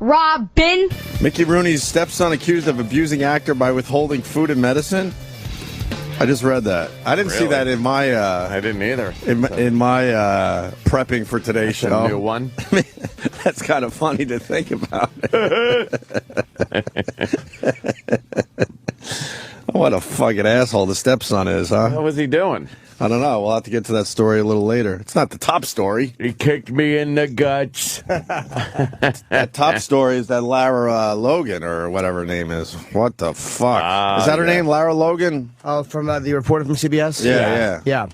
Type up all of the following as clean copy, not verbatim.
Robin. Mickey Rooney's stepson accused of abusing actor by withholding food and medicine. I just read that. I didn't see that in my. I didn't either. In my prepping for today's show. A new one. That's kind of funny to think about. What a fucking asshole the stepson is, huh? What was he doing? I don't know. We'll have to get to that story a little later. It's not the top story. He kicked me in the guts. That top story is that Lara Logan, or whatever her name is. What the fuck? Is that her name, Lara Logan? Oh, from the reporter from CBS? Yeah.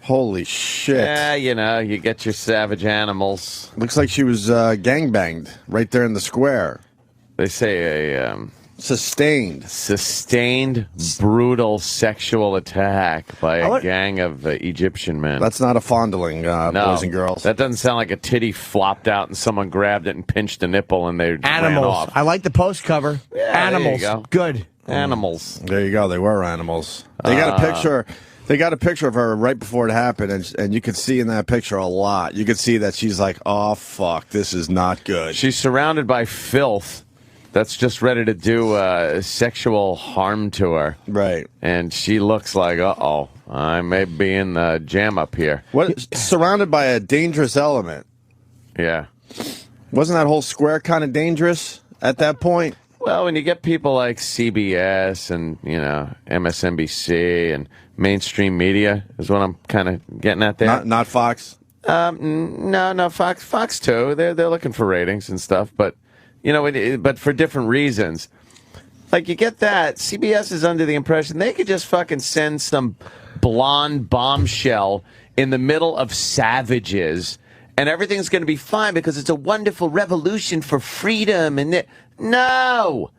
Holy shit. Yeah, you know, you get your savage animals. Looks like she was gangbanged right there in the square. They say a... Sustained, brutal sexual attack by a gang of Egyptian men. That's not a fondling, boys and girls. That doesn't sound like a titty flopped out and someone grabbed it and pinched a nipple and they ran off. I like the post cover. Yeah, animals. There you go. Good. Animals. There you go. They were animals. They got a picture. They got a picture of her right before it happened, and you could see in that picture a lot. You could see that she's like, oh, fuck, this is not good. She's surrounded by filth that's just ready to do sexual harm to her. Right. And she looks like, uh-oh, I may be in the jam up here. Surrounded by a dangerous element. Yeah. Wasn't that whole square kind of dangerous at that point? Well, when you get people like CBS and, you know, MSNBC and mainstream media is what I'm kind of getting at there. Not Fox? No, Fox too. They're looking for ratings and stuff, but... You know, but for different reasons. Like, you get that. CBS is under the impression they could just fucking send some blonde bombshell in the middle of savages, and everything's going to be fine because it's a wonderful revolution for freedom. And no!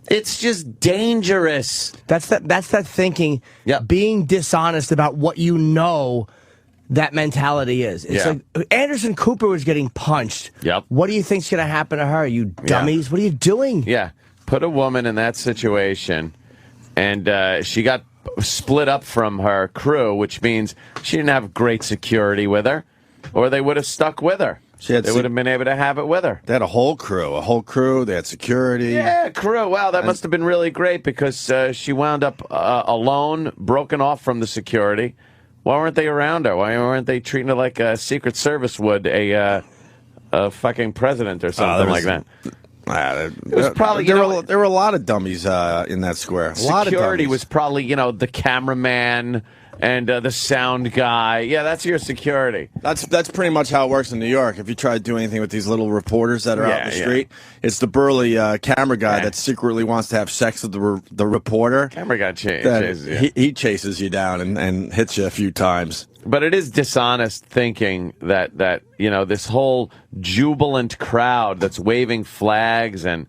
It's just dangerous. That's that thinking, being dishonest about what you know that mentality is. It's like Anderson Cooper was getting punched. Yep. What do you think's going to happen to her, you dummies? What are you doing? Yeah. Put a woman in that situation, and she got split up from her crew, which means she didn't have great security with her, or they would have stuck with her. They would have been able to have it with her. They had a whole crew. They had security. Yeah, crew. Wow, that must have been really great because she wound up alone, broken off from the security. Why weren't they around her? Why weren't they treating her like a Secret Service would a fucking president or something like that? It was probably there were a lot of dummies in that square. Security was probably, you know, the cameraman and the sound guy. Yeah, that's your security. That's pretty much how it works in New York. If you try to do anything with these little reporters that are out in the street, it's the burly camera guy that secretly wants to have sex with the reporter. Camera guy chases you. He chases you down and hits you a few times. But it is dishonest thinking that you know, this whole jubilant crowd that's waving flags and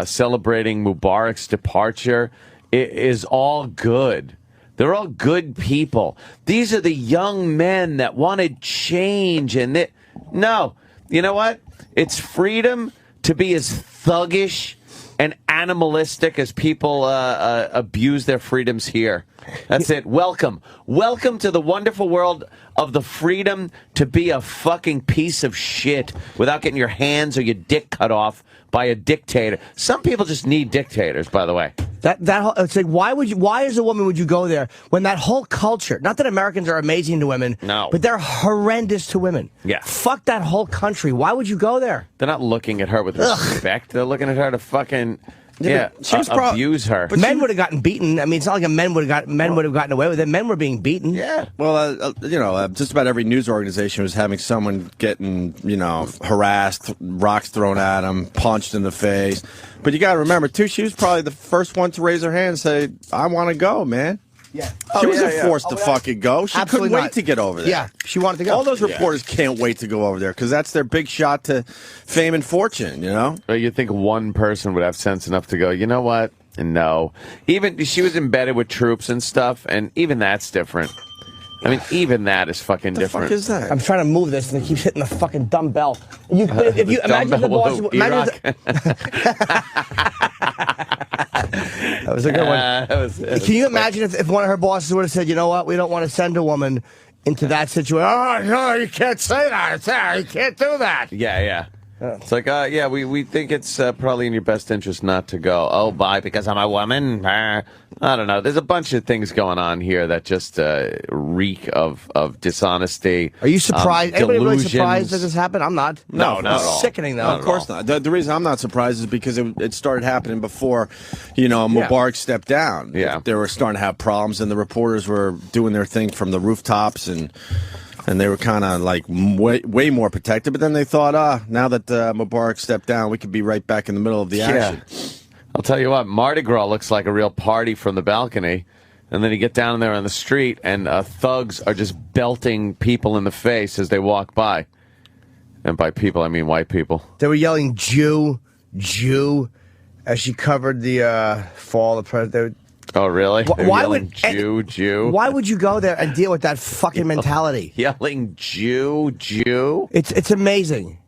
celebrating Mubarak's departure is all good. They're all good people. These are the young men that wanted change. And no, you know what? It's freedom to be as thuggish and animalistic as people abuse their freedoms here. That's it. Welcome. Welcome to the wonderful world of the freedom to be a fucking piece of shit without getting your hands or your dick cut off by a dictator. Some people just need dictators, by the way. It's like, why as a woman would you go there when that whole culture, not that Americans are amazing to women, but they're horrendous to women. Yeah. Fuck that whole country. Why would you go there? They're not looking at her with respect. They're looking at her to fucking abuse her. But men would have gotten beaten. I mean, it's not like men would have gotten away with it. Men were being beaten. Yeah. Well, you know, just about every news organization was having someone getting, you know, harassed, rocks thrown at them, punched in the face. But you got to remember, too, she was probably the first one to raise her hand and say, I want to go, man. Yeah. She wasn't forced to fucking go. She couldn't wait to get over there. Yeah, she wanted to go. All those reporters can't wait to go over there because that's their big shot to fame and fortune, you know? But you think one person would have sense enough to go, you know what? No. Even she was embedded with troops and stuff, and even that's different. I mean, even that is fucking different. What the fuck is that? I'm trying to move this, and it keeps hitting the fucking dumbbell. If you imagine the boss... That was a good one. Can you imagine if one of her bosses would have said, you know what, we don't want to send a woman into that situation? Oh, no, you can't say that. You can't do that. Yeah. It's like, yeah, we think it's probably in your best interest not to go. Oh, why? Because I'm a woman? I don't know. There's a bunch of things going on here that just reek of dishonesty. Are you surprised? Anybody really delusions. surprised that this happened? I'm not. No, not at all. Sickening, though. Of course not. The reason I'm not surprised is because it started happening before, Mubarak stepped down. Yeah. They were starting to have problems, and the reporters were doing their thing from the rooftops, and they were kind of like way more protected. But then they thought, now that Mubarak stepped down, we could be right back in the middle of the action. I'll tell you what, Mardi Gras looks like a real party from the balcony. And then you get down there on the street, and thugs are just belting people in the face as they walk by. And by people, I mean white people. They were yelling "Jew, Jew," as she covered the fall of the president. Oh, really? Why would Jew? Why would you go there and deal with that fucking mentality? Yelling Jew? It's amazing.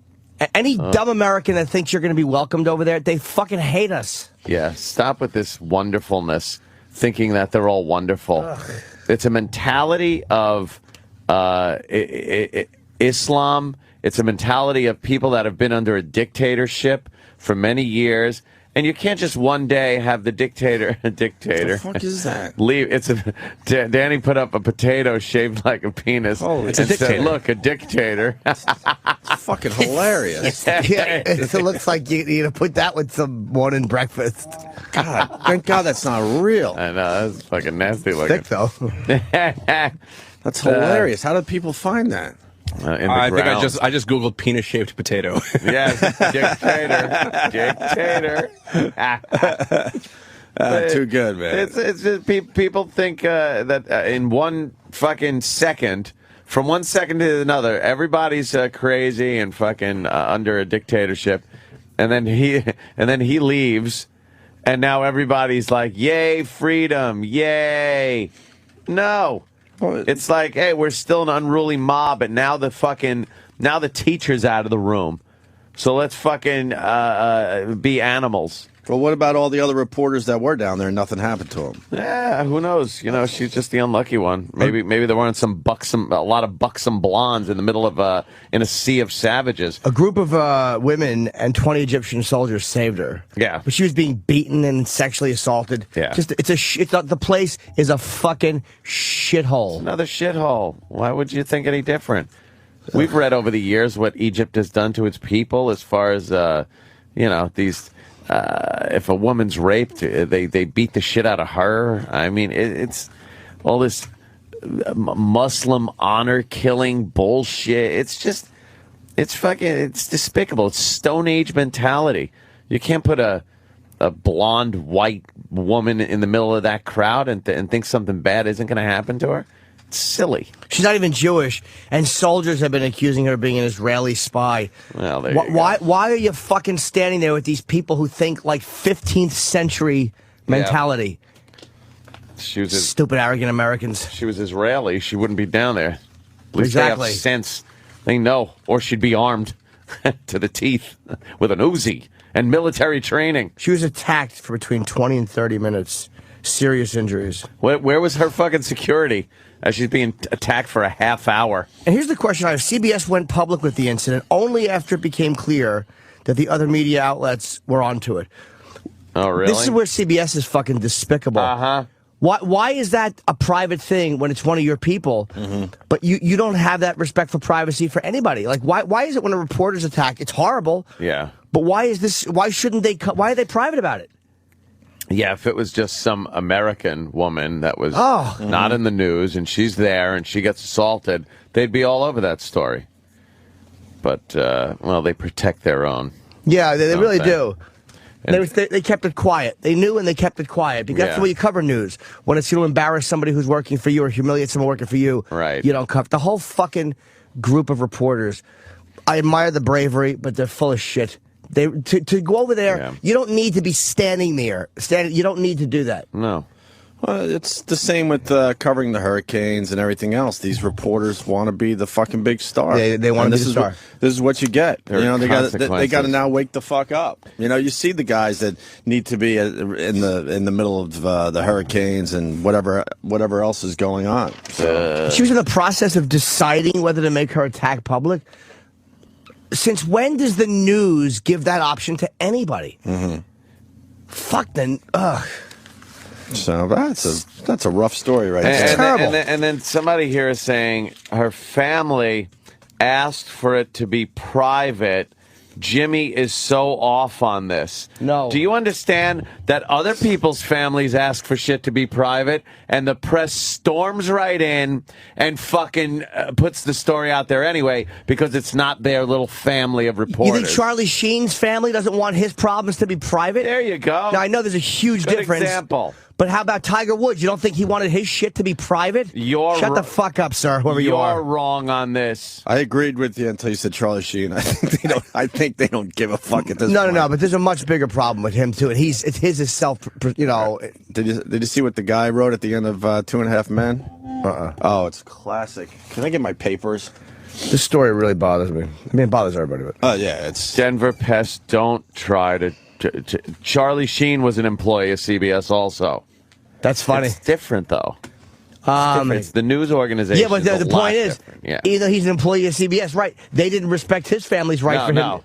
Any dumb American that thinks you're going to be welcomed over there, they fucking hate us. Yeah, stop with this wonderfulness, thinking that they're all wonderful. Ugh. It's a mentality of Islam. It's a mentality of people that have been under a dictatorship for many years. And you can't just one day have the dictator. What the fuck is that? Leave. Danny put up a potato shaped like a penis. Oh, and said, "Look, a dictator." It's fucking hilarious. It looks like you need to put that with some morning breakfast. God, thank God that's not real. I know, that's fucking nasty looking. Thick though. That's hilarious. How did people find that? I think I just googled penis-shaped potato. Yes, dictator. Too good, man. It's just people think that in one fucking second, from one second to another, everybody's crazy and fucking under a dictatorship, and then he leaves, and now everybody's like, "Yay, freedom! Yay!" No. It's like, hey, we're still an unruly mob, and now the teacher's out of the room. So let's fucking be animals. Well, what about all the other reporters that were down there and nothing happened to them? Yeah, who knows? She's just the unlucky one. Maybe there weren't a lot of buxom blondes in the middle of in a sea of savages. A group of women and 20 Egyptian soldiers saved her. Yeah, but she was being beaten and sexually assaulted. Yeah, the place is a fucking shithole. Another shithole. Why would you think any different? We've read over the years what Egypt has done to its people, as far as these. If a woman's raped, they beat the shit out of her. I mean, it's all this Muslim honor killing bullshit. It's despicable. It's Stone Age mentality. You can't put a blonde white woman in the middle of that crowd and think something bad isn't going to happen to her. It's silly. She's not even Jewish, and soldiers have been accusing her of being an Israeli spy. Well, why are you fucking standing there with these people who think like 15th century mentality? Yeah. Stupid, arrogant Americans. She was Israeli. She wouldn't be down there. At least exactly. They have sense. They know. Or she'd be armed to the teeth with an Uzi and military training. She was attacked for between 20 and 30 minutes. Serious injuries. Where was her fucking security? She's being attacked for a half hour. And here's the question I have. CBS went public with the incident only after it became clear that the other media outlets were onto it. Oh, really? This is where CBS is fucking despicable. Uh-huh. Why is that a private thing when it's one of your people, but you don't have that respect for privacy for anybody? Like, why is it when a reporter's attacked, it's horrible. Yeah. But why shouldn't they, why are they private about it? Yeah, if it was just some American woman that was not in the news and she's there and she gets assaulted, they'd be all over that story. But, they protect their own. Yeah, they really do. They kept it quiet. They knew and they kept it quiet. Because that's the way you cover news. When it's going to embarrass somebody who's working for you or humiliate someone working for you, right. You don't cover. The whole fucking group of reporters, I admire the bravery, but they're full of shit. To go over there, you don't need to be standing there. You don't need to do that. No. Well, it's the same with covering the hurricanes and everything else. These reporters want to be the fucking big star. They want to be the star. This is what you get. They got to now wake the fuck up. You see the guys that need to be in the middle of the hurricanes and whatever else is going on. She was in the process of deciding whether to make her attack public. Since when does the news give that option to anybody? Fuck then. Ugh. So that's a rough story right there. It's terrible. And then somebody here is saying her family asked for it to be private. Jimmy is so off on this. No. Do you understand that other people's families ask for shit to be private, and the press storms right in and fucking puts the story out there anyway because it's not their little family of reporters? You think Charlie Sheen's family doesn't want his problems to be private? There you go. Now, I know there's a huge Good difference. example. But how about Tiger Woods? You don't think he wanted his shit to be private? Shut the fuck up, sir, whoever you are. You're wrong on this. I agreed with you until you said Charlie Sheen. I think they don't give a fuck at this point. No, but there's a much bigger problem with him too, and it's his self. You know. Did you see what the guy wrote at the end of 2.5 Men? Oh, it's classic. Can I get my papers? This story really bothers me. I mean, it bothers everybody. But Oh yeah, it's Denver pests don't try to. Charlie Sheen was an employee of CBS also. that's funny. It's different, though. It's the news organization. Yeah, but the point is, yeah. either he's an employee of CBS, right? They didn't respect his family's right for him. No.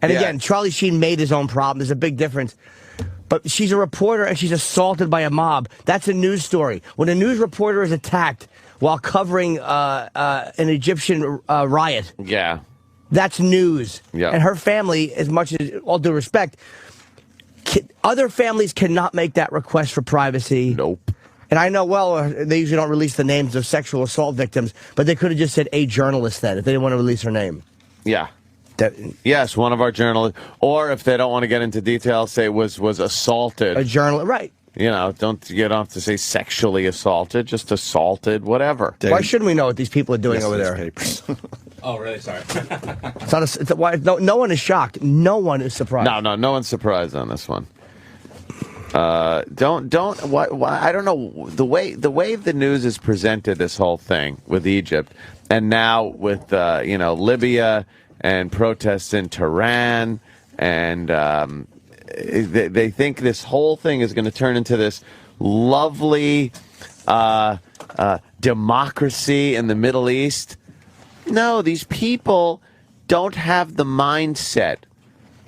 And Yeah. again, Charlie Sheen made his own problem. There's a big difference. But she's a reporter and she's assaulted by a mob. That's a news story. When a news reporter is attacked while covering an Egyptian riot, Yeah. that's news. Yeah. And her family, as much as all due respect, other families cannot make that request for privacy. Nope. And I know, well, they usually don't release the names of sexual assault victims, but they could have just said a journalist then if they didn't want to release her name. Yeah. That, Yes, one of our journalists. Or if they don't want to get into details, say was assaulted. a journalist, right. You know, don't get off to say sexually assaulted, just assaulted, whatever. Why shouldn't we know what these people are doing over there? Papers. Oh, really? Sorry. No one is shocked. No one is surprised. No one's surprised on this one. Why, I don't know the way the news is presented. This whole thing with Egypt, and now with Libya and protests in Tehran, and they think this whole thing is going to turn into this lovely democracy in the Middle East. No, these people don't have the mindset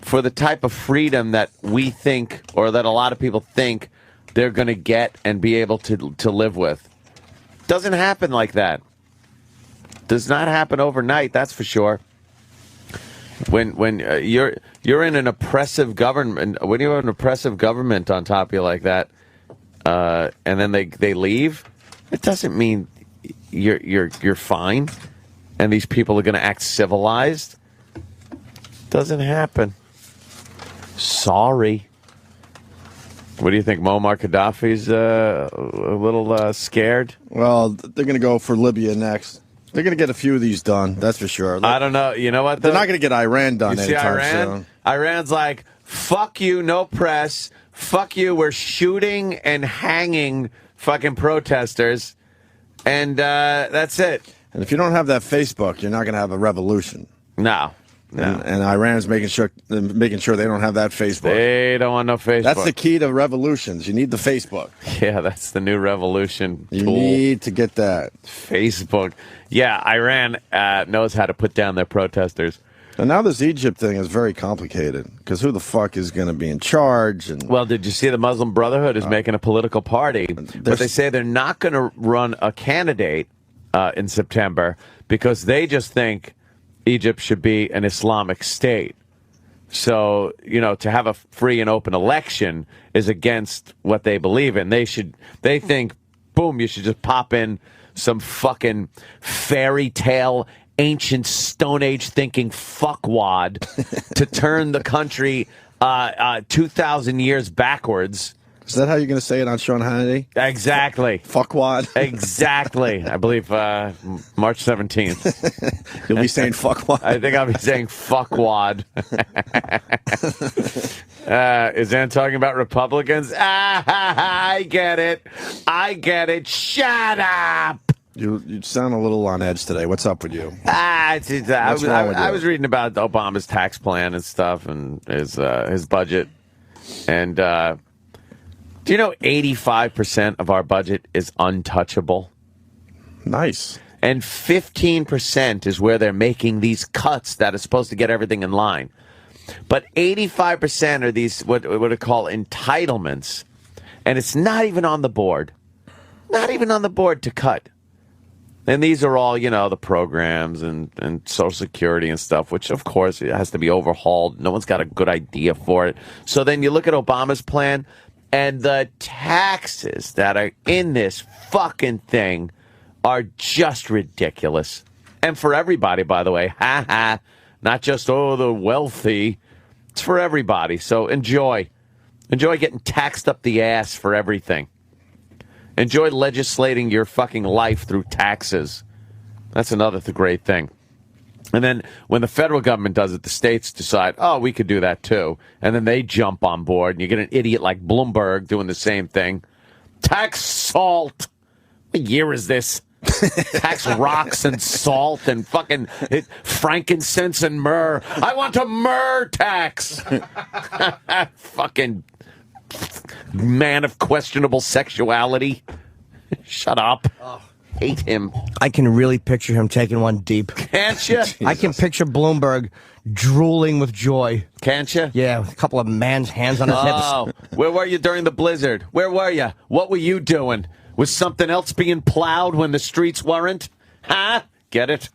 for the type of freedom that we think, or that a lot of people think they're going to get and be able to live with. Doesn't happen like that. Does not happen overnight, that's for sure. When you're in an oppressive government, when you have an oppressive government on top of you like that, and then they leave, it doesn't mean you're fine, and these people are going to act civilized. Doesn't happen. Sorry. What do you think? Muammar Gaddafi's a little scared? Well, they're going to go for Libya next. They're going to get a few of these done, that's for sure. I don't know. You know what? They're not going to get Iran done You see anytime Iran? soon. Iran's like, fuck you, no press. Fuck you, we're shooting and hanging fucking protesters. And that's it. And if you don't have that Facebook, you're not going to have a revolution. No. And Iran's making sure they don't have that Facebook. They don't want no Facebook. That's the key to revolutions. You need the Facebook. Yeah, that's the new revolution You tool. need to get that. Facebook. Yeah, Iran knows how to put down their protesters. And now this Egypt thing is very complicated because who the fuck is going to be in charge? And Well, did you see the Muslim Brotherhood is making a political party, but they say they're not going to run a candidate in September because they just think Egypt should be an Islamic state. So, to have a free and open election is against what they believe in. They think, boom, you should just pop in some fucking fairy tale, ancient Stone Age thinking fuckwad to turn the country 2,000 years backwards. is that how you're going to say it on Sean Hannity? Exactly. Fuckwad? Exactly. I believe March 17th. You'll be saying fuckwad? I think I'll be saying fuckwad. Is Ann talking about Republicans? I get it. Shut up. You sound a little on edge today. What's up with you? I was reading about Obama's tax plan and stuff and his budget. And do you know 85% of our budget is untouchable? Nice. And 15% is where they're making these cuts that are supposed to get everything in line. But 85% are these what I call entitlements. And it's not even on the board. Not even on the board to cut. And these are all, the programs and Social Security and stuff, which, of course, it has to be overhauled. No one's got a good idea for it. So then you look at Obama's plan, and the taxes that are in this fucking thing are just ridiculous. And for everybody, by the way. Not just, the wealthy. It's for everybody. So enjoy. Enjoy getting taxed up the ass for everything. Enjoy legislating your fucking life through taxes. That's another great thing. And then when the federal government does it, the states decide, we could do that too. And then they jump on board, and you get an idiot like Bloomberg doing the same thing. Tax salt. What year is this? Tax rocks and salt and fucking frankincense and myrrh. I want a myrrh tax. Fucking man of questionable sexuality. Shut up. Hate him. I can really picture him taking one deep. Can't you? I can picture Bloomberg drooling with joy. Can't you? Yeah, with a couple of man's hands on his hips. Where were you during the blizzard? Where were you? What were you doing? Was something else being plowed when the streets weren't? Huh? Get it?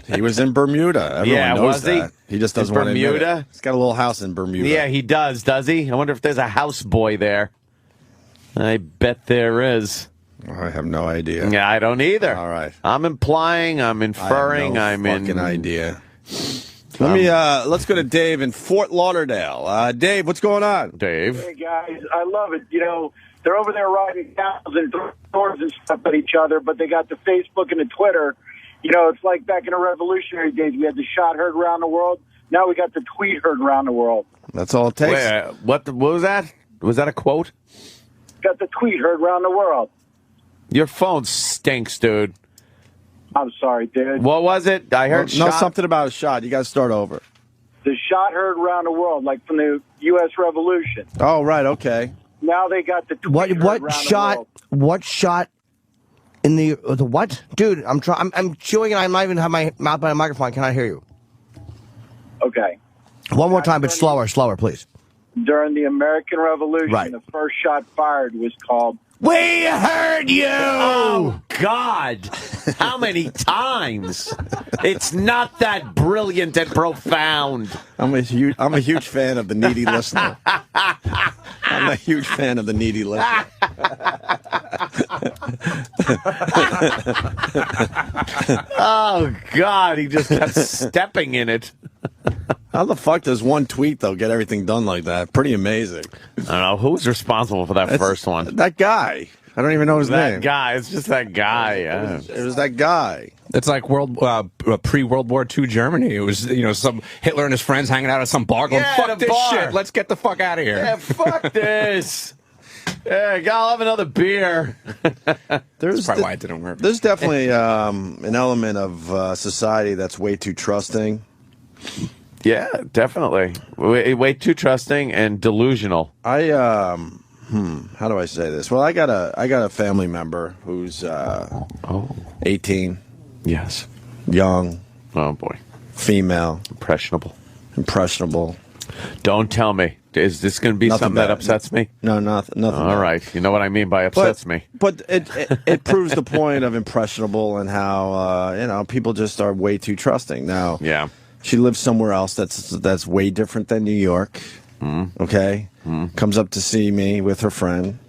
He was in Bermuda. Everyone knows was that. He just doesn't want to admit it. He's got a little house in Bermuda. Yeah, he does he? I wonder if there's a houseboy there. I bet there is. I have no idea. Yeah, I don't either. All right. I'm implying, I'm inferring, I have no fucking idea. Let's go to Dave in Fort Lauderdale. Dave, what's going on? Dave. Hey, guys, I love it. They're over there riding cows and throwing swords and stuff at each other, but they got the Facebook and the Twitter. It's like back in the revolutionary days. We had the shot heard around the world. Now we got the tweet heard around the world. That's all it takes. Wait, what was that? Was that a quote? Got the tweet heard around the world. Your phone stinks, dude. I'm sorry, dude. What was it? I heard something about a shot. You got to start over. The shot heard around the world, like from the U.S. Revolution. Oh, right, okay. Now they got the tweet heard around the world. What shot in the what? Dude, I'm chewing and I might even have my mouth by the microphone. Can I hear you? Okay. One more time, but slower, please. During the American Revolution, Right. the first shot fired was called... We heard you! Oh, God. How many times? It's not that brilliant and profound. I'm a huge fan of the needy listener. I'm a huge fan of the needy listener. Oh, God. He just kept stepping in it. How the fuck does one tweet, though, get everything done like that? Pretty amazing. I don't know. Who's responsible for that first one? That guy. I don't even know his name. That guy. It's just that guy. Yeah. It was that guy. It's like pre-World War II Germany. It was, some Hitler and his friends hanging out at some bar going, fuck this shit. Let's get the fuck out of here. Yeah, fuck this. Yeah, I'll have another beer. That's probably why it didn't work. There's definitely an element of society that's way too trusting. Yeah, definitely. Way too trusting and delusional. How do I say this? Well, I got a family member who's 18. Yes. Young. Oh, boy. Female. Impressionable. Don't tell me. Is this going to be something that upsets me? No, nothing. All right. You know what I mean by upsets me. But it proves the point of impressionable and how, people just are way too trusting. Now, yeah. She lives somewhere else that's way different than New York. Okay? Comes up to see me with her friend,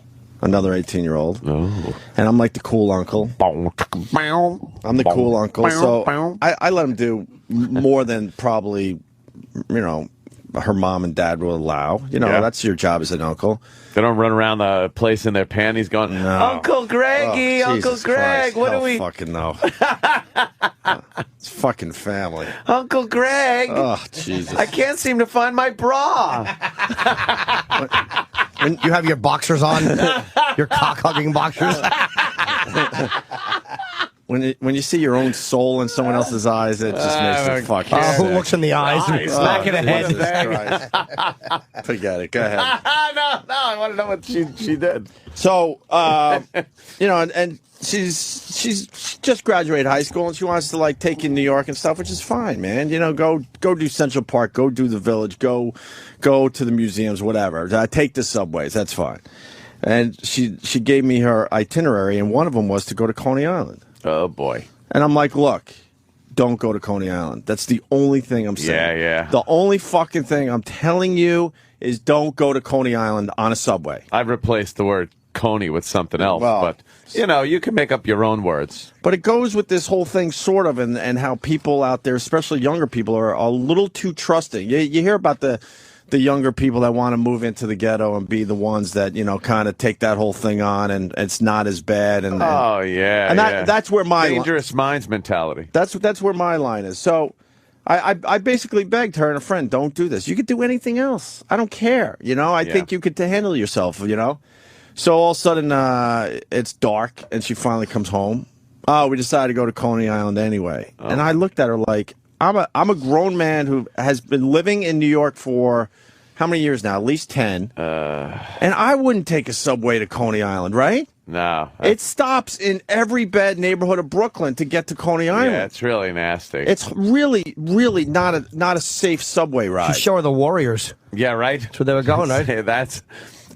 another 18-year-old. Oh. And I'm like the cool uncle. I'm the cool uncle. So I let him do more than probably, her mom and dad will allow. That's your job as an uncle. They don't run around the place in their panties going, no. Uncle Greggy, Uncle Jesus Greg, Christ. what do we... fucking know. It's fucking family. Uncle Greg. Oh, Jesus. I can't seem to find my bra. When you have your boxers on, your cock-hugging boxers. when you see your own soul in someone else's eyes, it just makes it fucking sick. Who looks in the eyes? Smack in the head. Forget it. Go ahead. No, I want to know what she did. So, and she's just graduated high school, and she wants to like take in New York and stuff, which is fine, man. Go do Central Park, go do the Village, go to the museums, whatever. Take the subways, that's fine. And she gave me her itinerary, and one of them was to go to Coney Island. Oh boy! And I'm like, look, don't go to Coney Island. That's the only thing I'm saying. Yeah. The only fucking thing I'm telling you is don't go to Coney Island on a subway. I've replaced the word Coney with something else, Well, but you can make up your own words. But it goes with this whole thing, sort of, and how people out there, especially younger people, are a little too trusting. You hear about the younger people that want to move into the ghetto and be the ones that kind of take that whole thing on, and it's not as bad. And that's where my dangerous minds mentality. That's where my line is. So. I basically begged her and a friend, don't do this. You could do anything else. I don't care. I think you could handle yourself, So all of a sudden, it's dark, and she finally comes home. Oh, we decided to go to Coney Island anyway. Oh. And I looked at her like, I'm a grown man who has been living in New York for how many years now? At least 10. And I wouldn't take a subway to Coney Island, right? No. It stops in every bad neighborhood of Brooklyn to get to Coney Island. Yeah, it's really nasty. It's really, really not a safe subway ride. Show her the Warriors. Yeah, right? That's where they were going, right?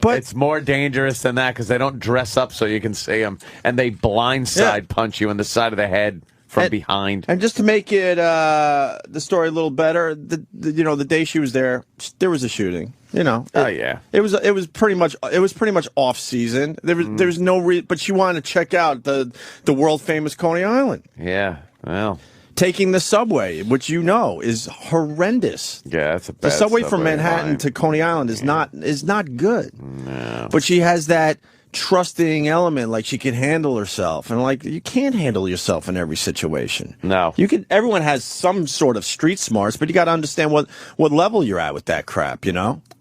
But it's more dangerous than that because they don't dress up so you can see them, and they blindside punch you in the side of the head from behind. And just to make it the story a little better, the day she was there was a shooting. It was pretty much off season. There's no reason, but she wanted to check out the world famous Coney Island. Yeah, well. Taking the subway, which is horrendous. Yeah, that's a bad the subway from subway Manhattan line. to Coney Island is not good. No. But she has that trusting element, like she can handle herself, and like you can't handle yourself in every situation. No, everyone has some sort of street smarts, but you got to understand what level you're at with that crap.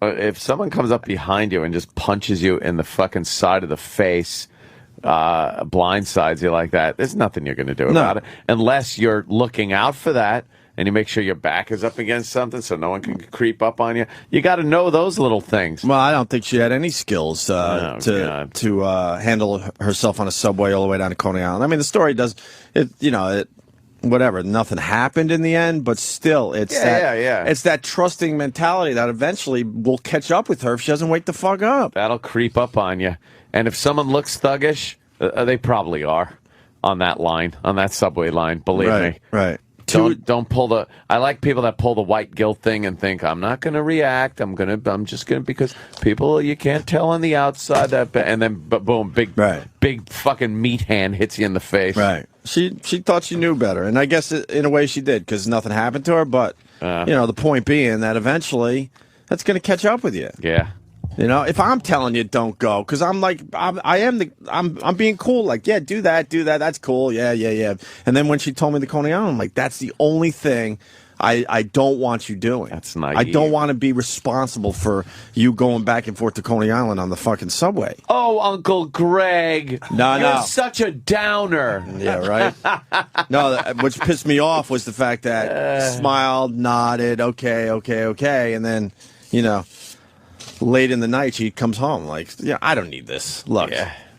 If someone comes up behind you and just punches you in the fucking side of the face. Blindsides you like that, there's nothing you're going to do about it unless you're looking out for that and you make sure your back is up against something so no one can creep up on you. You got to know those little things. Well, I don't think she had any skills to handle herself on a subway all the way down to Coney Island. I mean, the story does it. Whatever, nothing happened in the end, but still, it's that trusting mentality that eventually will catch up with her if she doesn't wake the fuck up. That'll creep up on you. And if someone looks thuggish, they probably are on that subway line. Believe me. Right. Don't pull the. I like people that pull the white guilt thing and think I'm not going to react. I'm just going to because people you can't tell on the outside that and then boom, big fucking meat hand hits you in the face. Right. She thought she knew better, and I guess in a way she did because nothing happened to her. But the point being that eventually that's going to catch up with you. Yeah. If I'm telling you don't go, because I'm being cool, like, yeah, do that, that's cool, yeah. And then when she told me the Coney Island, I'm like, that's the only thing I don't want you doing. That's naive. I don't want to be responsible for you going back and forth to Coney Island on the fucking subway. Oh, Uncle Greg. You're such a downer. Yeah, right? No, what pissed me off was the fact that smiled, nodded, okay, and then, late in the night, she comes home like, I don't need this. Look,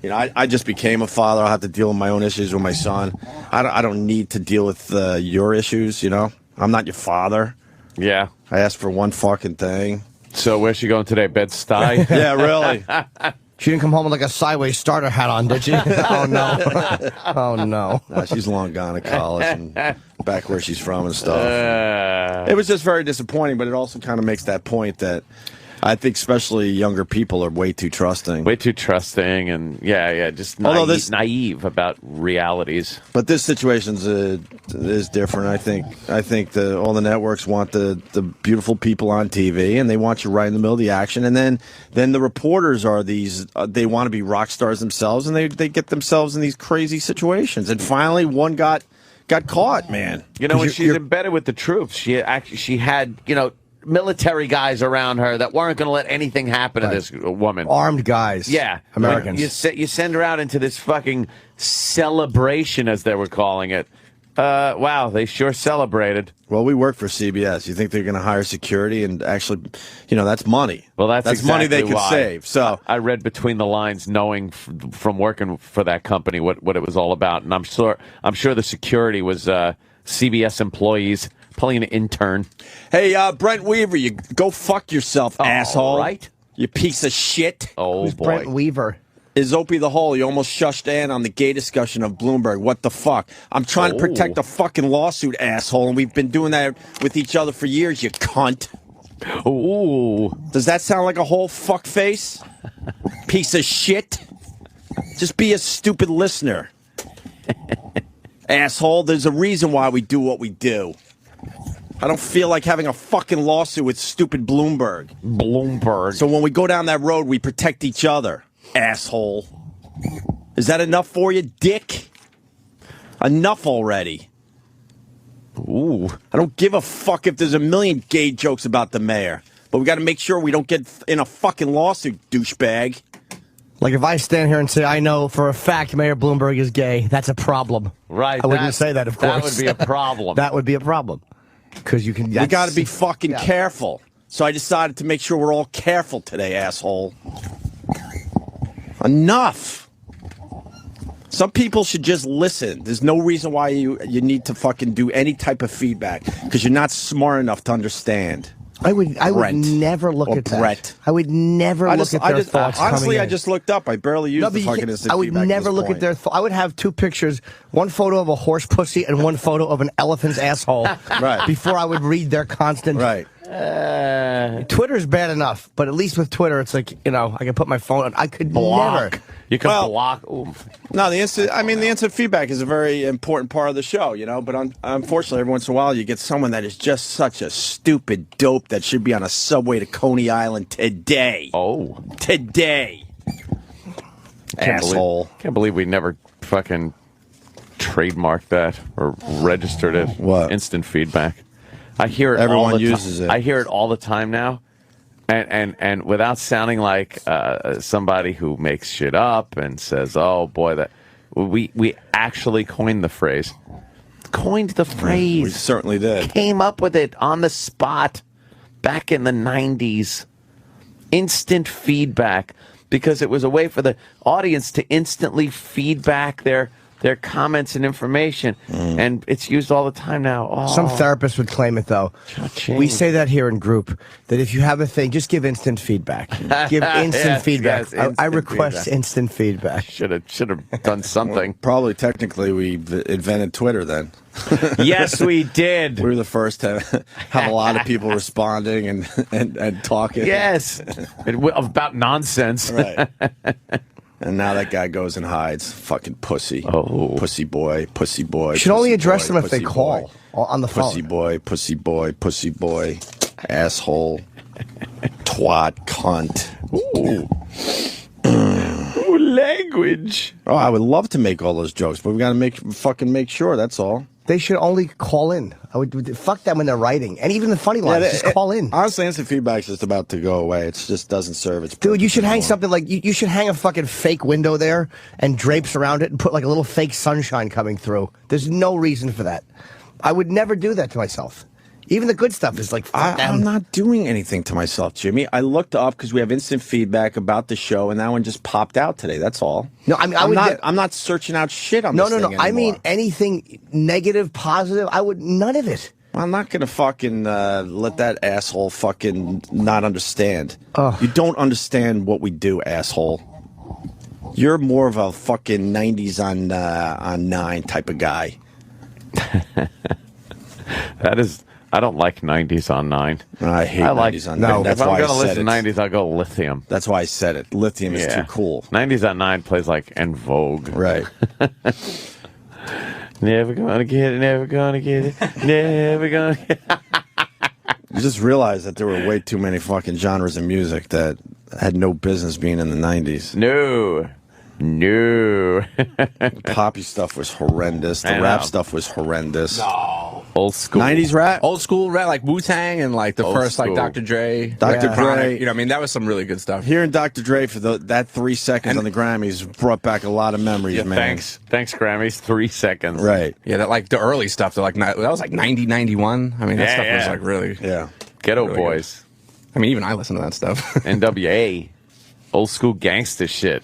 I just became a father. I'll have to deal with my own issues with my son. I don't need to deal with your issues. I'm not your father. Yeah, I asked for one fucking thing. So where's she going today? Bed-Stuy? Yeah, really. She didn't come home with like a sideways starter hat on, did she? Oh no! Oh no! Nah, she's long gone to college and back where she's from and stuff. It was just very disappointing, but it also kind of makes that point that. I think especially younger people are way too trusting. Way too trusting and, just naive about realities. But this situation is different. I think all the networks want the beautiful people on TV, and they want you right in the middle of the action. And then the reporters are these, they want to be rock stars themselves, and they get themselves in these crazy situations. And finally, one got caught, man. When she's embedded with the troops, she had, military guys around her that weren't going to let anything happen to this woman. Armed guys. Yeah. Americans. You send her out into this fucking celebration, as they were calling it. Wow, they sure celebrated. Well, we work for CBS. You think they're going to hire security and actually, that's money. Well, that's exactly money they could save. So I read between the lines, knowing from working for that company what it was all about, and I'm sure the security was CBS employees, probably an intern. Hey, Brent Weaver, you go fuck yourself, asshole. Right? You piece of shit. Oh, Who's boy. Brent Weaver? Is Opie the Hole. You almost shushed Ann on the gay discussion of Bloomberg. What the fuck? I'm trying to protect a fucking lawsuit, asshole, and we've been doing that with each other for years, you cunt. Ooh. Does that sound like a whole fuck face? Piece of shit? Just be a stupid listener. Asshole, there's a reason why we do what we do. I don't feel like having a fucking lawsuit with stupid Bloomberg. So when we go down that road, we protect each other. Asshole. Is that enough for you, dick? Enough already. Ooh. I don't give a fuck if there's a million gay jokes about the mayor. But we got to make sure we don't get in a fucking lawsuit, douchebag. Like if I stand here and say I know for a fact Mayor Bloomberg is gay, that's a problem. Right. I wouldn't say that, of course. That would be a problem. That would be a problem. Because you can. We got to be fucking careful. So I decided to make sure we're all careful today, asshole. Enough. Some people should just listen. There's no reason why you need to fucking do any type of feedback because you're not smart enough to understand. I would never look at Brett. that. I would never look at their thoughts. Honestly, I in. just looked up. I barely used the fucking instant I would feedback never look at their I would have two pictures, one photo of a horse pussy and one photo of an elephant's asshole. Right. Before I would read their constant. Right. Twitter's bad enough, but at least with Twitter, it's like, I can put my phone on. I could block. never. You can block. Ooh. No, the instant feedback is a very important part of the show, But unfortunately, every once in a while, you get someone that is just such a stupid dope that should be on a subway to Coney Island today. Oh. Today. Asshole. Can't believe we never fucking trademarked that or registered it. What? Instant feedback. I hear it Everyone all the uses time. it. I hear it all the time now. And without sounding like somebody who makes shit up and says, "Oh boy, that we actually coined the phrase." Coined the phrase. We certainly did. Came up with it on the spot back in the 90s. Instant feedback, because it was a way for the audience to instantly feedback their comments and information, and it's used all the time now. Oh. Some therapists would claim it, though. Cha-ching. We say that here in group, that if you have a thing, just give instant feedback. Give instant feedback. Yes, I request instant feedback. Should have done something. Probably technically we invented Twitter then. Yes, we did. We were the first to have a lot of people responding and talking. Yes. About nonsense. Right. And now that guy goes and hides. Fucking pussy. Oh. Pussy boy, pussy boy. You should only address them if they pussy call on the phone. Pussy boy, pussy boy, pussy boy, asshole, twat, cunt. Ooh, language. Oh, I would love to make all those jokes, but we got to make sure, that's all. They should only call in. I would fuck them when they're writing, and even the funny lines. Just call in. Honestly, instant feedback's just about to go away. It just doesn't serve its purpose. Dude, you should hang something like you should hang a fucking fake window there and drapes around it and put like a little fake sunshine coming through. There's no reason for that. I would never do that to myself. Even the good stuff is like, fuck them. I'm not doing anything to myself, Jimmy. I looked up because we have instant feedback about the show, and that one just popped out today. That's all. No, I mean, I'm not searching out shit on this thing anymore. I mean anything negative, positive. None of it. I'm not gonna fucking let that asshole fucking not understand. Ugh. You don't understand what we do, asshole. You're more of a fucking 90s on 9 type of guy. That is. I don't like 90s on 9. I hate 90s on 9. No, that's if why I'm going to I said listen to 90s, I'll go lithium. That's why I said it. Lithium is too cool. 90s on 9 plays like En Vogue. Right. Never gonna get it, never gonna get it, never gonna get it. You just realized that there were way too many fucking genres of music that had no business being in the 90s. No. The poppy stuff was horrendous. The rap stuff was horrendous. No. Old school. 90s rap? Old school rap, like Wu-Tang and like the Old first school. like Dr. Dre. Dr. Dre. Chronic, you know, I mean, that was some really good stuff. Hearing Dr. Dre for that 3 seconds on the Grammys brought back a lot of memories, Yeah, man. Thanks, Grammys. 3 seconds. Right. Yeah, that like the early stuff. That was like 90, 91. I mean, that stuff was like really. Yeah. Ghetto really Boys. Good. I mean, even I listen to that stuff. NWA. Old school gangster shit.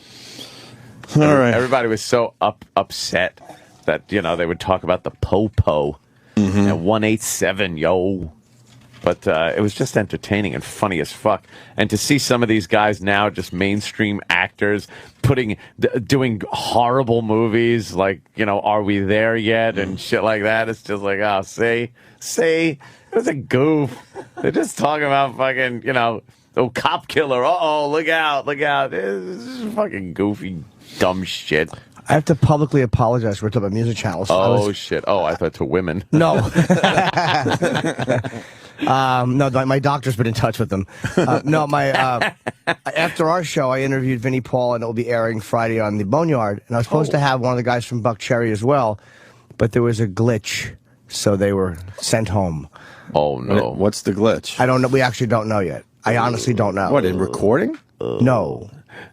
All right. Everybody was so upset that, you know, they would talk about the po-po at 187, yo. But it was just entertaining and funny as fuck. And to see some of these guys now, just mainstream actors, doing horrible movies like, you know, Are We There Yet? And shit like that. It's just like, oh, see, it was a goof. They're just talking about fucking, you know, oh, cop killer. Uh-oh, look out. It's just fucking goofy, dumb shit. I have to publicly apologize for talking about music channels. Shit. Oh, I thought to women. No. No, my doctor's been in touch with them. After our show, I interviewed Vinnie Paul, and it will be airing Friday on the Boneyard. And I was supposed to have one of the guys from Buck Cherry as well, but there was a glitch, so they were sent home. Oh, no. What's the glitch? I don't know. We actually don't know yet. I honestly don't know. What, in recording? No.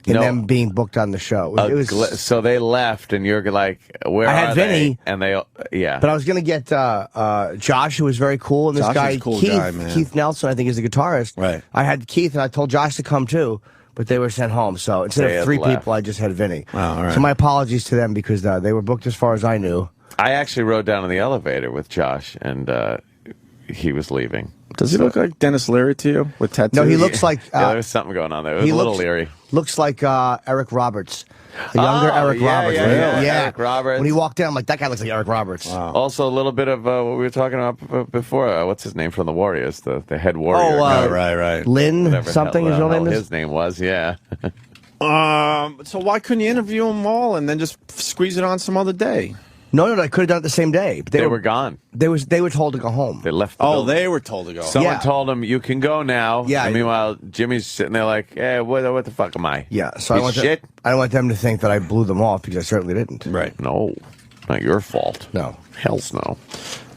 In them being booked on the show. It was, so they left, and you're like, where I are had Vinny, they? And they, yeah. but I was going to get Josh, who was very cool, and this Josh guy, is a cool Keith, guy, man. Keith Nelson, I think is the guitarist. Right. I had Keith, and I told Josh to come too, but they were sent home. So instead They of had 3 left. people, I just had Vinny. Oh, all right. So my apologies to them because they were booked as far as I knew. I actually rode down in the elevator with Josh, and he was leaving. Does he look like Dennis Leary to you with tattoos? No, he looks like Yeah, there was something going on there. It was a little leery. Looks like Eric Roberts, the younger Eric Roberts. Yeah, Eric Roberts. When he walked in, I'm like, that guy looks like Eric Roberts. Wow. Also, a little bit of what we were talking about before. What's his name from the Warriors? The head warrior. Oh, right. Lynn Whatever something. His real name is. His name was, yeah. So why couldn't you interview them all and then just squeeze it on some other day? No, I could have done it the same day. But They were gone. They were told to go home. They left. The Oh, building. they were told to go. Someone Yeah. told him, you can go now. Yeah. And meanwhile, Jimmy's sitting there like, hey, what the fuck am I? Yeah, so Piece of shit? I don't want them to think that I blew them off because I certainly didn't. Right. No, not your fault. No. Hell's no.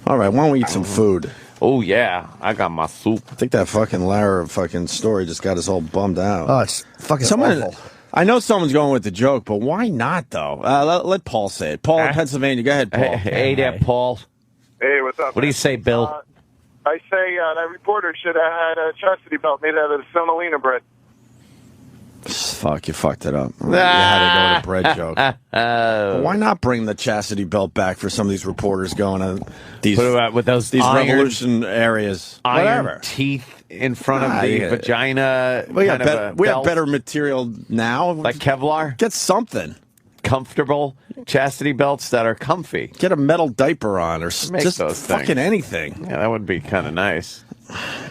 All right, why don't we eat some food? Oh, yeah. I got my soup. I think that fucking Lara fucking story just got us all bummed out. Oh, it's fucking awful. I know someone's going with the joke, but why not, though? Let Paul say it. Paul in Pennsylvania. Go ahead, Paul. Hey there, Paul. Hey, what's up? What do you say, Bill? I say that reporter should have had a chastity belt made out of semolina bread. Fuck, you fucked it up. You had to go with a bread joke. But why not bring the chastity belt back for some of these reporters going to these, with those these iron- revolution areas? Iron Whatever. teeth in front of the yeah. vagina. We kind of a have belt, better material now. like Kevlar. Get something. Comfortable chastity belts that are comfy. Get a metal diaper on or Make just those fucking things. anything. Yeah, that would be kind of nice.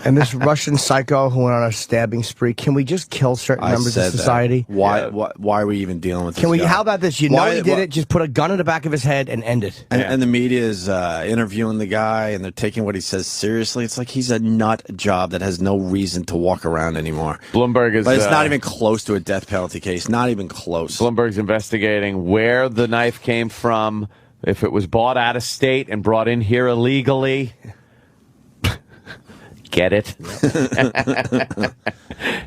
And this Russian psycho who went on a stabbing spree, can we just kill certain members of society? Why are we even dealing with this Can we? guy? How about this? You know he did it. Just put a gun in the back of his head and end it. And the media is interviewing the guy, and they're taking what he says seriously. It's like he's a nut job that has no reason to walk around anymore. Bloomberg is. But it's not even close to a death penalty case. Not even close. Bloomberg's investigating where the knife came from, if it was bought out of state and brought in here illegally. Get it?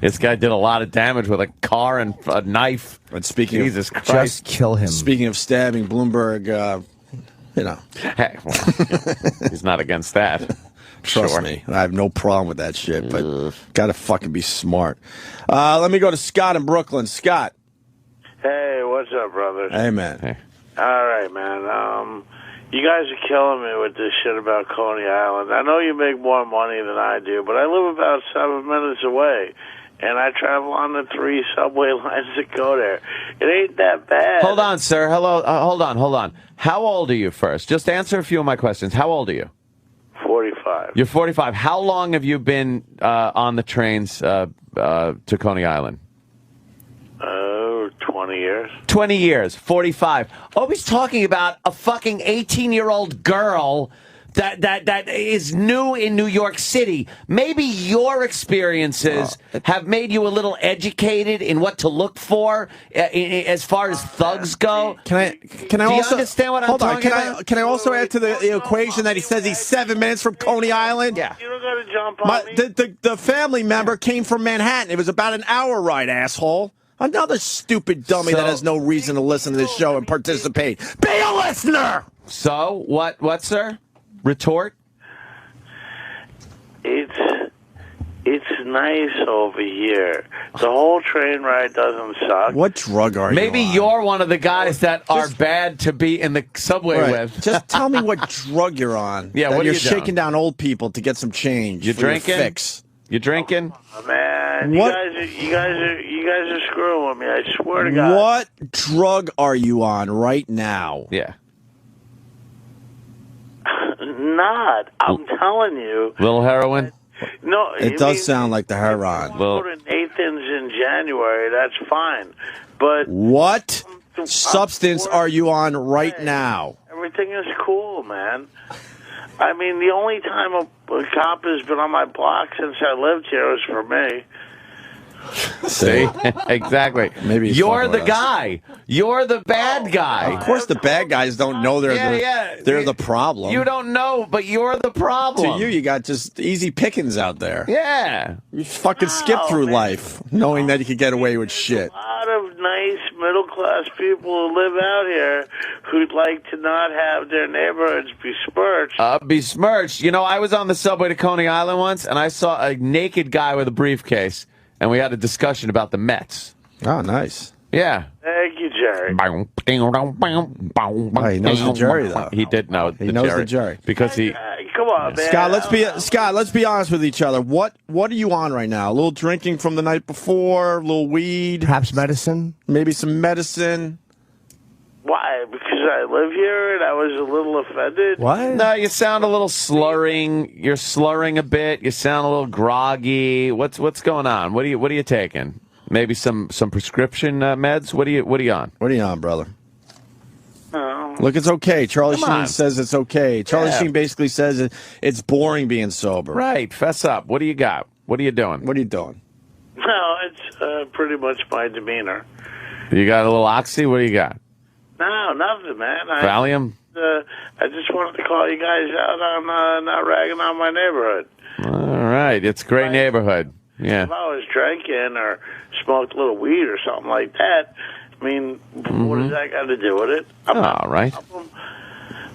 This guy did a lot of damage with a car and a knife. But speaking Jesus of, Christ. Just kill him. Speaking of stabbing, Bloomberg, you know, Hey, well, he's not against that. trust Sure. me, I have no problem with that shit. But gotta fucking be smart. Let me go to Scott in Brooklyn. Scott, Hey, what's up, brothers? hey man. Hey. All right, man. You guys are killing me with this shit about Coney Island. I know you make more money than I do, but I live about 7 minutes away, and I travel on the 3 subway lines that go there. It ain't that bad. Hold on, sir. Hello. Hold on. How old are you first? Just answer a few of my questions. How old are you? 45. You're 45. How long have you been on the trains to Coney Island? 20 years. 20 years. 45. Always talking about a fucking 18-year-old girl that is new in New York City. Maybe your experiences have made you a little educated in what to look for as far as thugs go. Can I Do you also understand what I'm talking about? Can I also add to the equation that he says he's 7 minutes from Coney Island? Yeah. You don't got to jump on me. The family member came from Manhattan. It was about an hour ride, asshole. Another stupid dummy that has no reason to listen to this show and participate. Be a listener! So, what, sir? Retort? It's nice over here. The whole train ride doesn't suck. What drug are you Maybe on? you're one of the guys that are bad to be in the subway with. Just tell me what drug you're on. Yeah, that what are you're you doing? shaking down old people to get some change. You for your drinking? fix. You drinking? Oh, man, What? you guys are screwing with me. I swear to God. What drug are you on right now? Yeah. Not. I'm telling you. Little heroin? No, It does sound like the heroin. Go to Nathan's in January. That's fine. But What substance are you on right now? everything is cool, man. I mean, the only time a cop has been on my block since I lived here was for me. See? Exactly. Maybe he's you're fucking the with us. guy. You're the bad guy. Of course, the bad guys don't know they're the problem. You don't know, but you're the problem. To you got just easy pickings out there. Yeah. You fucking skip through man. life knowing that you could get away with shit. A lot of nice middle-class people who live out here who'd like to not have their neighborhoods besmirched. Besmirched. You know, I was on the subway to Coney Island once, and I saw a naked guy with a briefcase, and we had a discussion about the Mets. Oh, nice. Yeah. Thank you, Jerry. He knows the Jerry, though. He did know He knows the Jerry. because he. Come on, man. Scott, let's be honest with each other. What are you on right now? A little drinking from the night before, a little weed, Perhaps medicine? maybe some medicine. Why? Because I live here and I was a little offended? What? No, you sound a little slurring. You're slurring a bit. You sound a little groggy. What's going on? What are you taking? Maybe some prescription meds. What are you on? What are you on, brother? Oh. Look, it's okay. Charlie Come on. Sheen says it's okay. Charlie Yeah. Sheen basically says it's boring being sober. Right. Fess up. What do you got? What are you doing? What are you doing? No, it's pretty much my demeanor. You got a little oxy? What do you got? No, nothing, man. Valium? I just wanted to call you guys out on not ragging on my neighborhood. All right. It's a great neighborhood. Yeah. If I was drinking or smoked a little weed or something like that, I mean, what does that got to do with it? All right.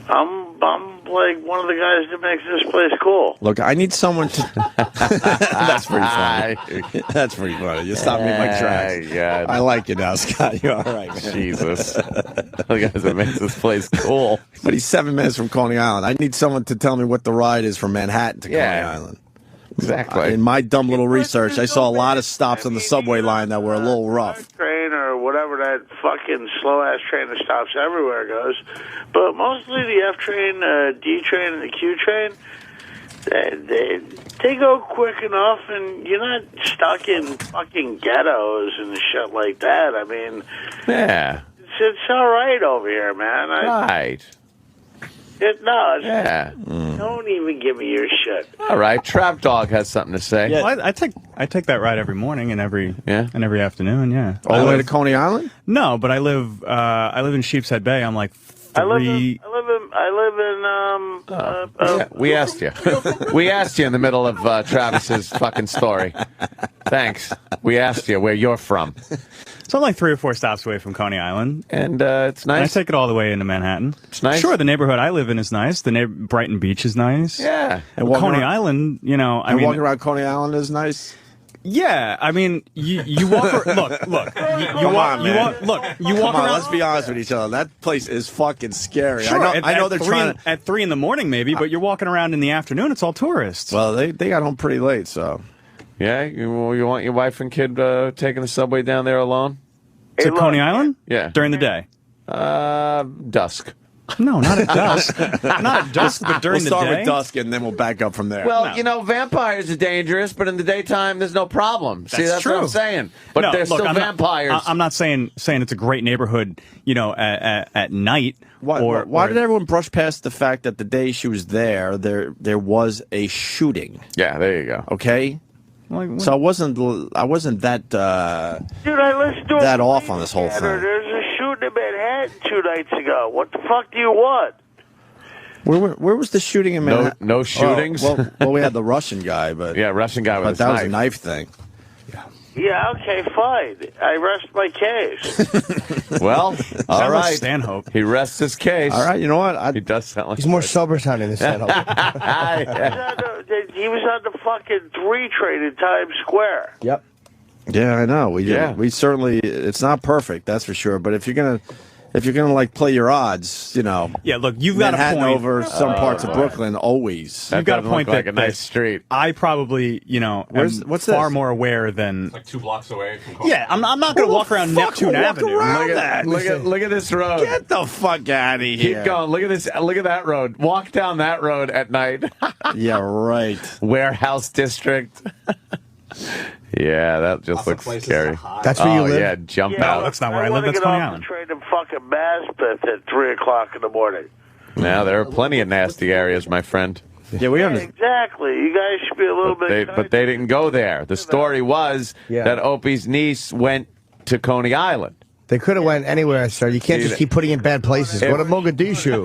I'm like one of the guys that makes this place cool. Look, I need someone to. That's pretty funny. That's pretty funny. You stopped me in my tracks. God. I like you now, Scott. You're all right, man. Jesus. The guys that makes this place cool. But he's 7 minutes from Coney Island. I need someone to tell me what the ride is from Manhattan to Coney Island. Exactly. In my dumb little research, I saw a lot of stops on the subway line that were a little rough. Train or whatever that fucking slow ass train that stops everywhere goes, but mostly the F train, D train, and the Q train, they go quick enough, and you're not stuck in fucking ghettos and shit like that. I mean, Yeah. it's all right over here, man. Right. Yeah. Don't even give me your shit. All right. Trap Dog has something to say. Yeah. Well, I take that ride every morning and every afternoon. Yeah, All the way to Coney Island? No, but I live in Sheepshead Bay. I'm like I live three. Yeah, we asked you. We asked you in the middle of Travis's fucking story. Thanks. We asked you where you're from. So I'm like 3 or 4 stops away from Coney Island. And it's And I nice. take it all the way into Manhattan. It's nice. Sure, the neighborhood I live in is nice. The Brighton Beach is nice. Yeah. And Well, Coney around, Island, you know, I mean, walking around Coney Island is nice. yeah, I mean, you walk. Look, you walk. on, You man. walk. Look, you Come walk on, around. let's be honest with each other. That place is fucking scary. Sure, I know they're three trying to. at 3 in the morning, maybe, but you're walking around in the afternoon. It's all tourists. Well, they got home pretty late, so. Yeah. You want your wife and kid taking the subway down there alone? to look. Coney Island? Yeah. During the day. Dusk. No, not at dusk. Not at dusk, but during we'll start the day. with dusk, and then we'll back up from there. Well, vampires are dangerous, but in the daytime, there's no problem. See, that's true. what I'm saying. But No, they're look, still I'm vampires. I'm not saying it's a great neighborhood, at night. Why did everyone brush past the fact that the day she was there was a shooting? Yeah, there you go. Okay. So I wasn't that Dude, I listened to that off on this whole thing. There's a shooting in Manhattan 2 nights ago. What the fuck do you want? Where was the shooting in Manhattan? No shootings. Well, we had the Russian guy, but Russian guy with that was knife. a knife thing. Yeah, okay, fine. I rest my case. Well, all right. Like Stanhope. He rests his case. All right, you know what? He does sound like He's more sober sounding than Stanhope. He was on the fucking 3 train in Times Square. Yep. Yeah, I know. We certainly. It's not perfect, that's for sure. But if you're gonna like play your odds, Yeah, look, you've got a Manhattan point. over some parts of Brooklyn always. That You've got a doesn't point look like that a nice street. I probably, what's far this? more aware than. Like 2 blocks away from Coney Yeah, I'm not going to walk around Neptune Avenue. Look at this road. Get the fuck out of here. Keep going. Look at this. Look at that road. Walk down that road at night. Yeah, right. Warehouse district. Yeah, that just looks scary. That's where you live? Yeah, jump out. that's not where I live. That's Coney I Island. want to get off the train to fucking Maspeth at 3 o'clock in the morning. Now there are plenty of nasty areas, my friend. Yeah, we understand. Exactly. You guys should be a little bit. But they didn't go there. The story was Yeah. that Opie's niece went to Coney Island. They could have went anywhere, sir. You can't just keep putting in bad places. Go to Mogadishu.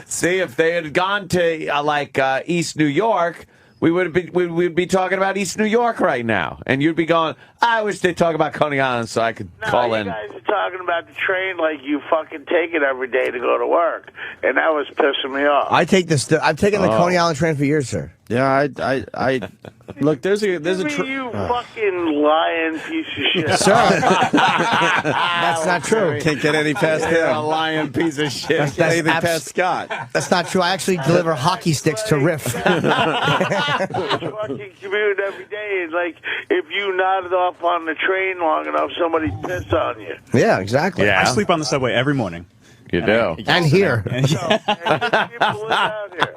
See, if they had gone to East New York, we'd be talking about East New York right now, and you'd be going, I wish they'd talk about Coney Island so I could call in. You guys are talking about the train like you fucking take it every day to go to work, and that was pissing me off. I've taken the Coney Island train for years, sir. Yeah, I look. There's a You fucking lying piece of shit. Sir, that's not true. Can't get any past You're a him. lying piece of shit. Can't get anything past Scott. That's not true. I actually deliver hockey sticks to Riff. fucking commute every day, and like if you nodded off on the train long enough, somebody piss on you. Yeah, exactly. Yeah. I sleep on the subway every morning. You do. And here. And People live out here.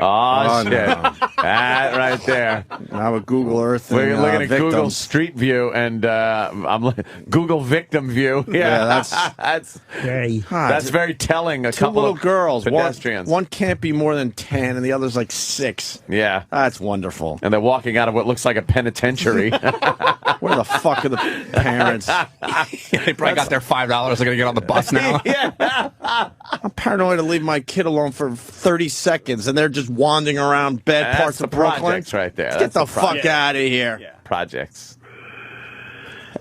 Oh, shit. no. That right there. Now with Google Earth and We're looking at victims. Google Street View and I'm looking Google Victim View. Yeah, that's very telling. Two little girls. Pedestrians. One can't be more than 10, and the other's like 6. Yeah. That's wonderful. And they're walking out of what looks like a penitentiary. Where the fuck are the parents? They probably got their $5. They're going to get on the bus now. Yeah. I'm paranoid to leave my kid alone for 30 seconds, and they're just wandering around bad parts of Brooklyn. Projects right there. Get That's the fuck project. out of here. Yeah. Projects.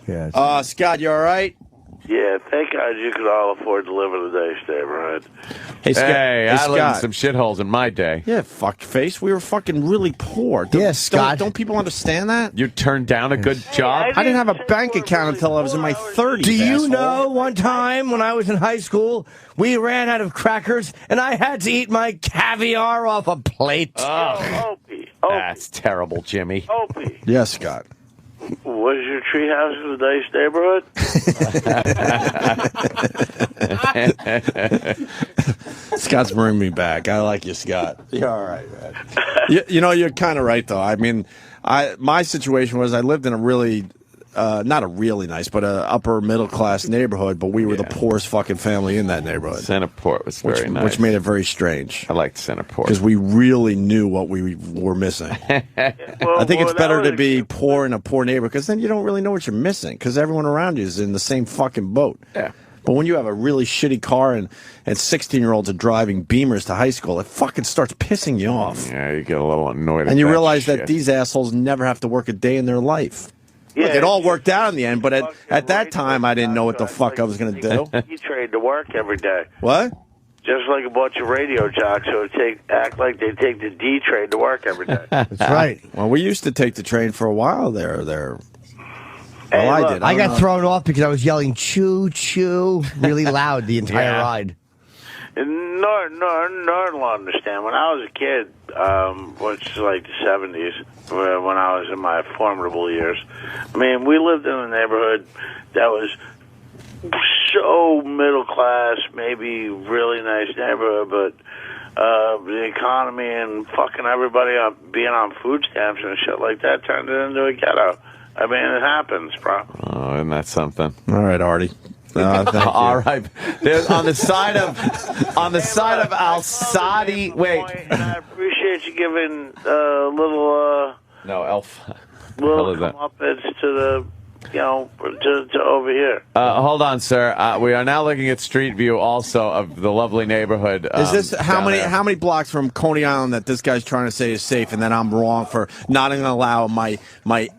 Yeah. Scott, you all right? Yeah, thank God you could all afford to live in a nice neighborhood. Hey, Scott. Hey, I lived in Scott. some shitholes in my day. Yeah, fuckface. We were fucking really poor. Scott. Don't people understand that? You turned down a good job? I didn't have a bank account until I was in my 30s. Do you asshole. know one time when I was in high school, we ran out of crackers and I had to eat my caviar off a plate? Opie. That's terrible, Jimmy. Opie. Yes, Scott. Was your treehouse in a nice neighborhood? Scott's bringing me back. I like you, Scott. You're all right, man. You're kind of right, though. I mean, my situation was I lived in a really, not a really nice, but a upper middle class neighborhood, but we were the poorest fucking family in that neighborhood. Centerport was very nice. Which made it very strange. I liked Centerport. Because we really knew what we were missing. I think it's better to be poor in a poor neighborhood because then you don't really know what you're missing because everyone around you is in the same fucking boat. Yeah. But when you have a really shitty car and 16-year-olds are driving Beamers to high school, it fucking starts pissing you off. Yeah, you get a little annoyed And you that realize shit. that these assholes never have to work a day in their life. Yeah, Look, it all worked out in the end, but at that time, I didn't know what the fuck I was going to do. You trade to work every day. What? Just like a bunch of radio jocks who act like they take the D train to work every day. That's right. Well, we used to take the train for a while there. Hey, I look, did. I don't got know. thrown off because I was yelling choo choo really loud the entire ride. Norton will understand. When I was a kid, which is like the 70s, when I was in my formidable years, I mean, we lived in a neighborhood that was so middle class, maybe really nice neighborhood, but the economy and fucking everybody being on food stamps and shit like that turned it into a ghetto. I mean, it happens, bro. Oh, isn't that something? All right, Artie. All right. There's on the side of Al-Sadi. Wait. And I appreciate you giving little No, Elf. little comeuppance to the to over here. Hold on, sir. We are now looking at Street View, also of the lovely neighborhood. Is this how down there. many blocks from Coney Island that this guy's trying to say is safe, and that I'm wrong for not going to allow my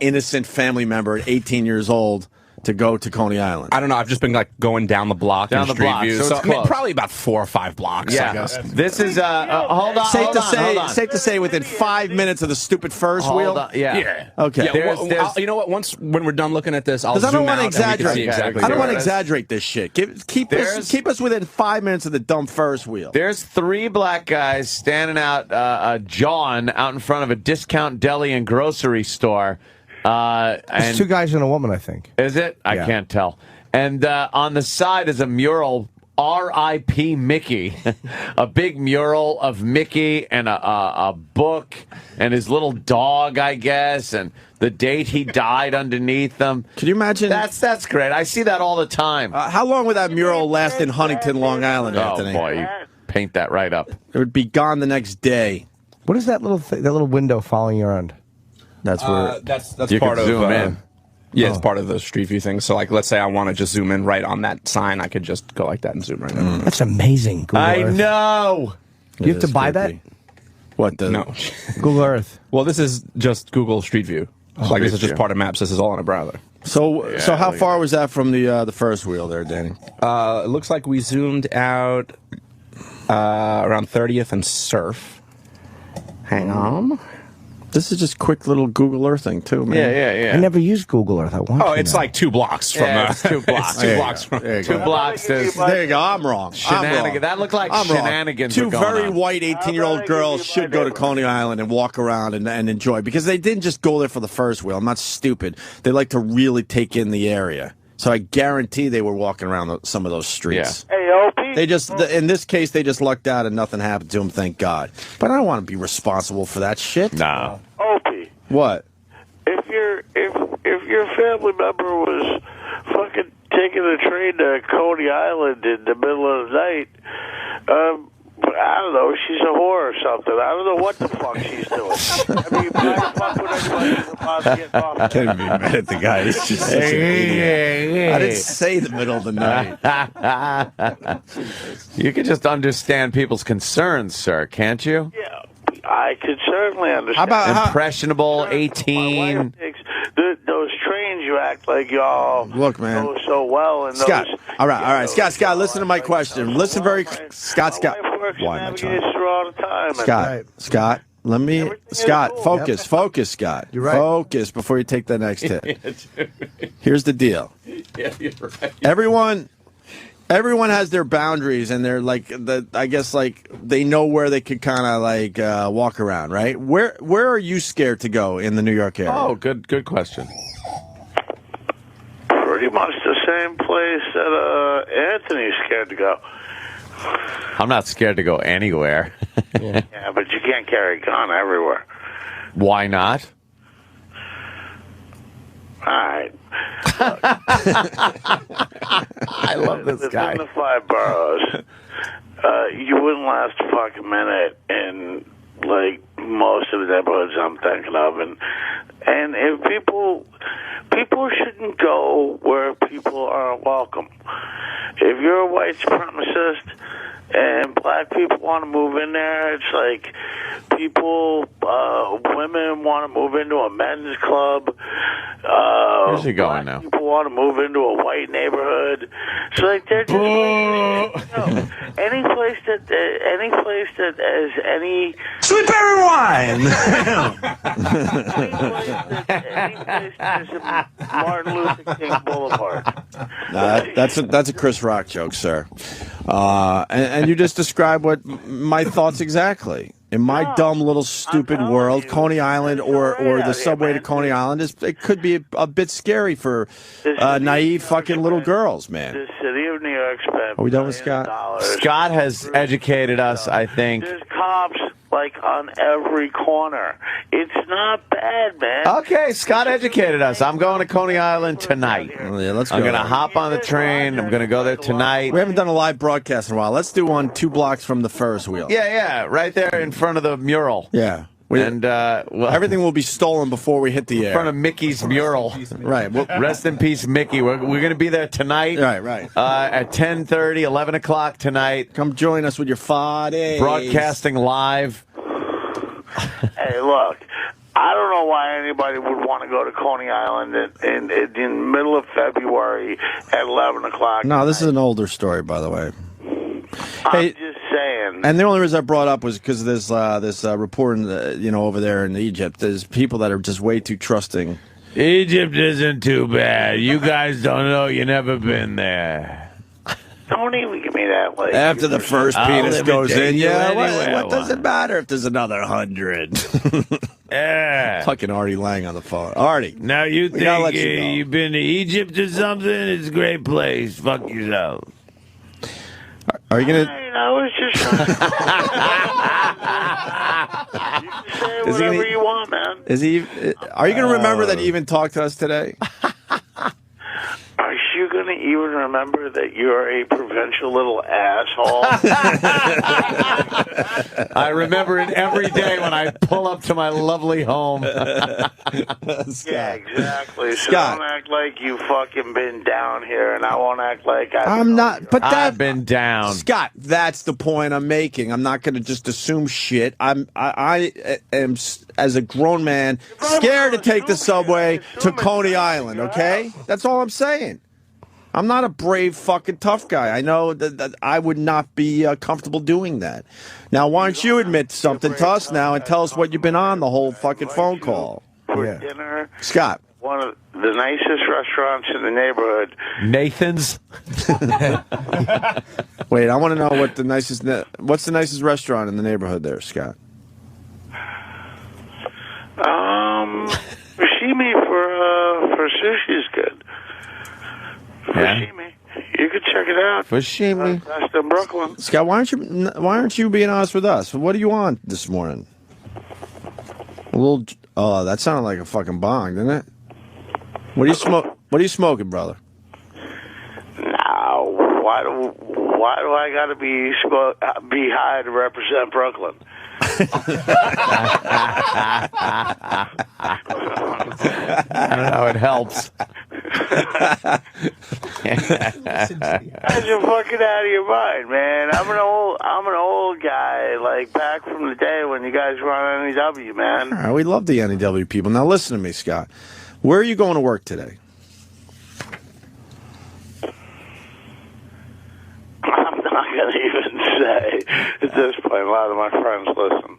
innocent family member at 18 years old to go to Coney Island? I don't know. I've just been like going down the block Down in the Street block, View. so it's I mean, close. probably about 4 or 5 blocks. I guess. This is hold on. Safe hold on. to say within 5 minutes of the stupid Ferris wheel. Hold on. Yeah. Okay. Yeah, you know what? When we're done looking at this, I'll Because I zoom don't want to out and we can exaggerate. see exactly I don't where want to it is. exaggerate this shit. Keep us within 5 minutes of the dumb Ferris wheel. There's 3 black guys standing out, John, out in front of a discount deli and grocery store. It's And 2 guys and a woman, I think. is it? I Yeah. can't tell. And on the side is a mural, R.I.P. Mickey, a big mural of Mickey and a book and his little dog, I guess, and the date he died underneath them. Can you imagine? That's great. I see that all the time. How long would that mural last in Huntington, Long Island, Anthony? Oh boy, you paint that right up. It would be gone the next day. What is that little window following you around? That's where. That's You part could of zoom in. Yeah, it's part of the Street View thing. So, like, let's say I want to just zoom in right on that sign. I could just go like that and zoom right in. That's amazing. Google I Earth. know. You have to buy that? What the? No. Google Earth. Well, this is just Google Street View. Like, this is just part of Maps. This is all in a browser. So how far was that from the first wheel there, Danny? It looks like we zoomed out around 30th and Surf. Hang on. This is just quick little Google Earth thing too, man. Yeah. I never used Google Earth. I want. Oh, it's like 2 blocks from. It's 2 blocks. There you 2 blocks go. from. There you 2 go. blocks. There's There you go. I'm wrong. shenanigans. That looked like I'm wrong. shenanigans. 2 were going very on. white 18-year-old girls should go to Coney Island and walk around and enjoy, because they didn't just go there for the first wheel. I'm not stupid. They like to really take in the area. So I guarantee they were walking around some of those streets. Hey, Opie. They just, in this case, they just lucked out and nothing happened to them, thank God. But I don't want to be responsible for that shit. No. Opie. What? If your family member was fucking taking a train to Coney Island in the middle of the night, I don't know, she's a whore or something. I don't know what the fuck she's doing. I mean, why the fuck would anybody about to get off? I can't be mad at the guy. He's just such an idiot. I didn't say the middle of the night. You can just understand people's concerns, sir, can't you? Yeah, I could certainly understand. How about Impressionable, My wife 18. thinks those trains, you act like y'all Look, man. know so well. And Scott, those, all right, those- Scott, listen to my question. Listen very, Scott. My wife works Why in am I trying? Navigator all the time. Scott, let me, Everything is Scott, cool. focus, Scott. You're right. Focus before you take the next hit. Here's the deal. Yeah, you're right. Everyone has their boundaries, and they're like, I guess, like, they know where they could kind of like walk around, right? Where are you scared to go in the New York area? Oh, good question. Pretty much the same place that Anthony's scared to go. I'm not scared to go anywhere. Yeah, but you can't carry a gun everywhere. Why not? All right. I love this guy. In the 5 boroughs, you wouldn't last a fucking minute in like most of the neighborhoods I'm thinking of, and if people shouldn't go where people aren't welcome. If you're a white supremacist and black people want to move in there, it's like women want to move into a men's club. Where's he going black now? People want to move into a white neighborhood. It's like they're just any place that has any Sweetberry wine. any place that has a Martin Luther King Boulevard. That's a Chris Rock joke, sir. And you just described what my thoughts exactly. In my dumb little stupid world, Coney Island or the subway to Coney Island it could be a bit scary for naive fucking little girls, man. The city of New York spent. Are we done with Scott? Scott has educated us, I think. There's cops like on every corner. It's not bad, man. Okay, Scott educated us. I'm going to Coney Island tonight. Oh, yeah, let's go. I'm going to hop on the train. I'm going to go there tonight. We haven't done a live broadcast in a while. Let's do one 2 blocks from the Ferris wheel. Yeah, right there in front of the mural. Yeah. And everything will be stolen before we hit the air. In front of Mickey's mural. Right. Well, rest in peace, Mickey. We're going to be there tonight. Right. At 10:30, 11 o'clock tonight. Come join us with your Fridays. Broadcasting live. Hey, look. I don't know why anybody would want to go to Coney Island in the middle of February at 11 o'clock. No, this is an older story, by the way. I'm just saying. And the only reason I brought up was because there's this report, over there in Egypt. There's people that are just way too trusting. Egypt isn't too bad. You guys don't know. You never been there. Don't even give me that. Like, After the first penis goes in, what does it matter if there's another 100? Yeah. Fucking Artie Lang on the phone. Artie. Now you think you've been to Egypt or something? It's a great place. Fuck yourself. Are you gonna? I was just trying to... You can say whatever you want, man. Are you gonna remember that he even talked to us today? Are you going to even remember that you're a provincial little asshole? I remember it every day when I pull up to my lovely home. Yeah, exactly. So Scott. don't act like you fucking been down here, and I won't act like I'm not. But I've been down. Scott, that's the point I'm making. I'm not going to just assume shit. I am, as a grown man, scared to take the subway to Coney Island. Okay, that's all I'm saying. I'm not a brave fucking tough guy. I know that I would not be comfortable doing that. Now, why don't you admit something to us now and tell us what you've been on the whole fucking phone call? For dinner, Scott. One of the nicest restaurants in the neighborhood. Nathan's? Wait, I want to know what's the nicest restaurant in the neighborhood there, Scott? Sashimi for sushi is good. Sashimi. You could check it out. Sashimi. That's in Brooklyn. Scott, why aren't you being honest with us? What do you want this morning? A little. Oh, that sounded like a fucking bong, didn't it? What are you smoking, brother? Now, why do I got to be high to represent Brooklyn? I don't know. It helps. You're fucking out of your mind, man. I'm an old guy, like back from the day when you guys were on NEW, man. All right, we love the NEW people. Now listen to me, Scott. Where are you going to work today? I'm not going to even say at this point. A lot of my friends listen.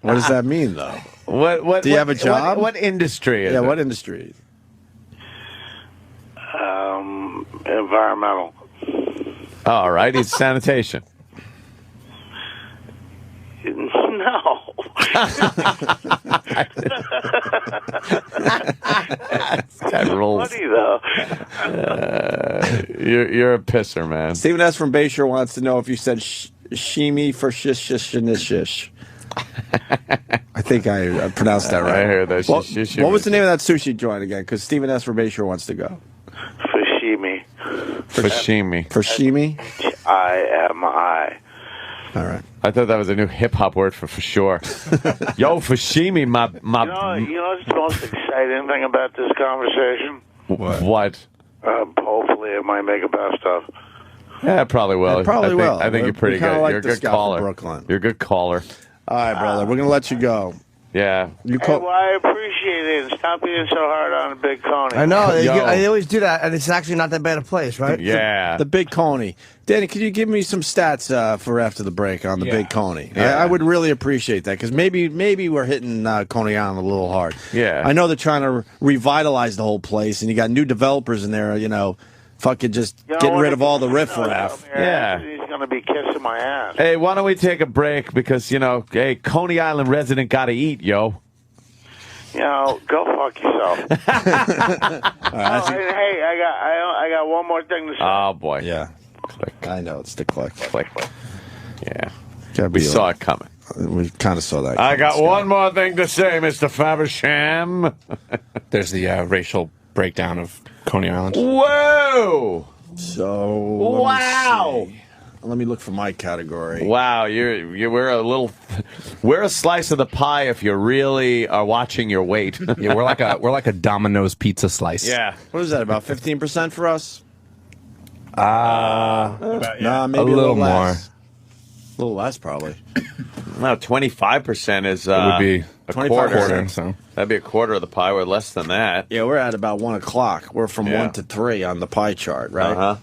What does that mean, though? What? Do you have a job? What industry is it? Yeah, what industry? Environmental. All right, it's sanitation. No. That rules. Funny though. You're a pisser, man. Stephen S. from Bayshore wants to know if you said shimi for shish. I think I pronounced that right. I heard that. What was the name of that sushi joint again? Because Stephen S. from Bayshore wants to go. Sashimi. Sashimi? I. All right. I thought that was a new hip-hop word for sure. Yo, Fushimi, my... You know what's the most exciting thing about this conversation? What? Hopefully it might make a best of. Yeah, it probably will. It probably will. I think you're pretty good. Like you're a good caller. Brooklyn. You're a good caller. All right, brother. We're going to let you go. Yeah. Well, I appreciate it. And stop being so hard on the Big Coney. I know. They always do that, and it's actually not that bad a place, right? Yeah. The Big Coney. Danny, could you give me some stats for after the break on the Big Coney? Yeah. I would really appreciate that, because maybe we're hitting Coney Island a little hard. Yeah. I know they're trying to revitalize the whole place, and you got new developers in there, fucking just getting rid of all the riffraff. Yeah. He's going to be kissing my ass. Hey, why don't we take a break? Because, hey, Coney Island resident got to eat, yo. Go fuck yourself. Hey, I got one more thing to say. Oh, boy. Yeah. Click. I know, it's the click. Click. Yeah. We saw it coming. We kind of saw that. I got one more thing to say, Mr. Faversham. There's the racial breakdown of Coney Island. Whoa! So, wow! Let me look for my category. Wow, we're a slice of the pie if you really are watching your weight. Yeah, we're like a Domino's pizza slice. Yeah. What is that? About 15% for us? Yeah. Maybe a little more. less. A little less, probably. No, 25% is It would be a 25%. quarter. So That'd be a quarter of the pie. We're less than that. Yeah, we're at about 1 o'clock. We're from 1 to 3 on the pie chart, right? Uh-huh.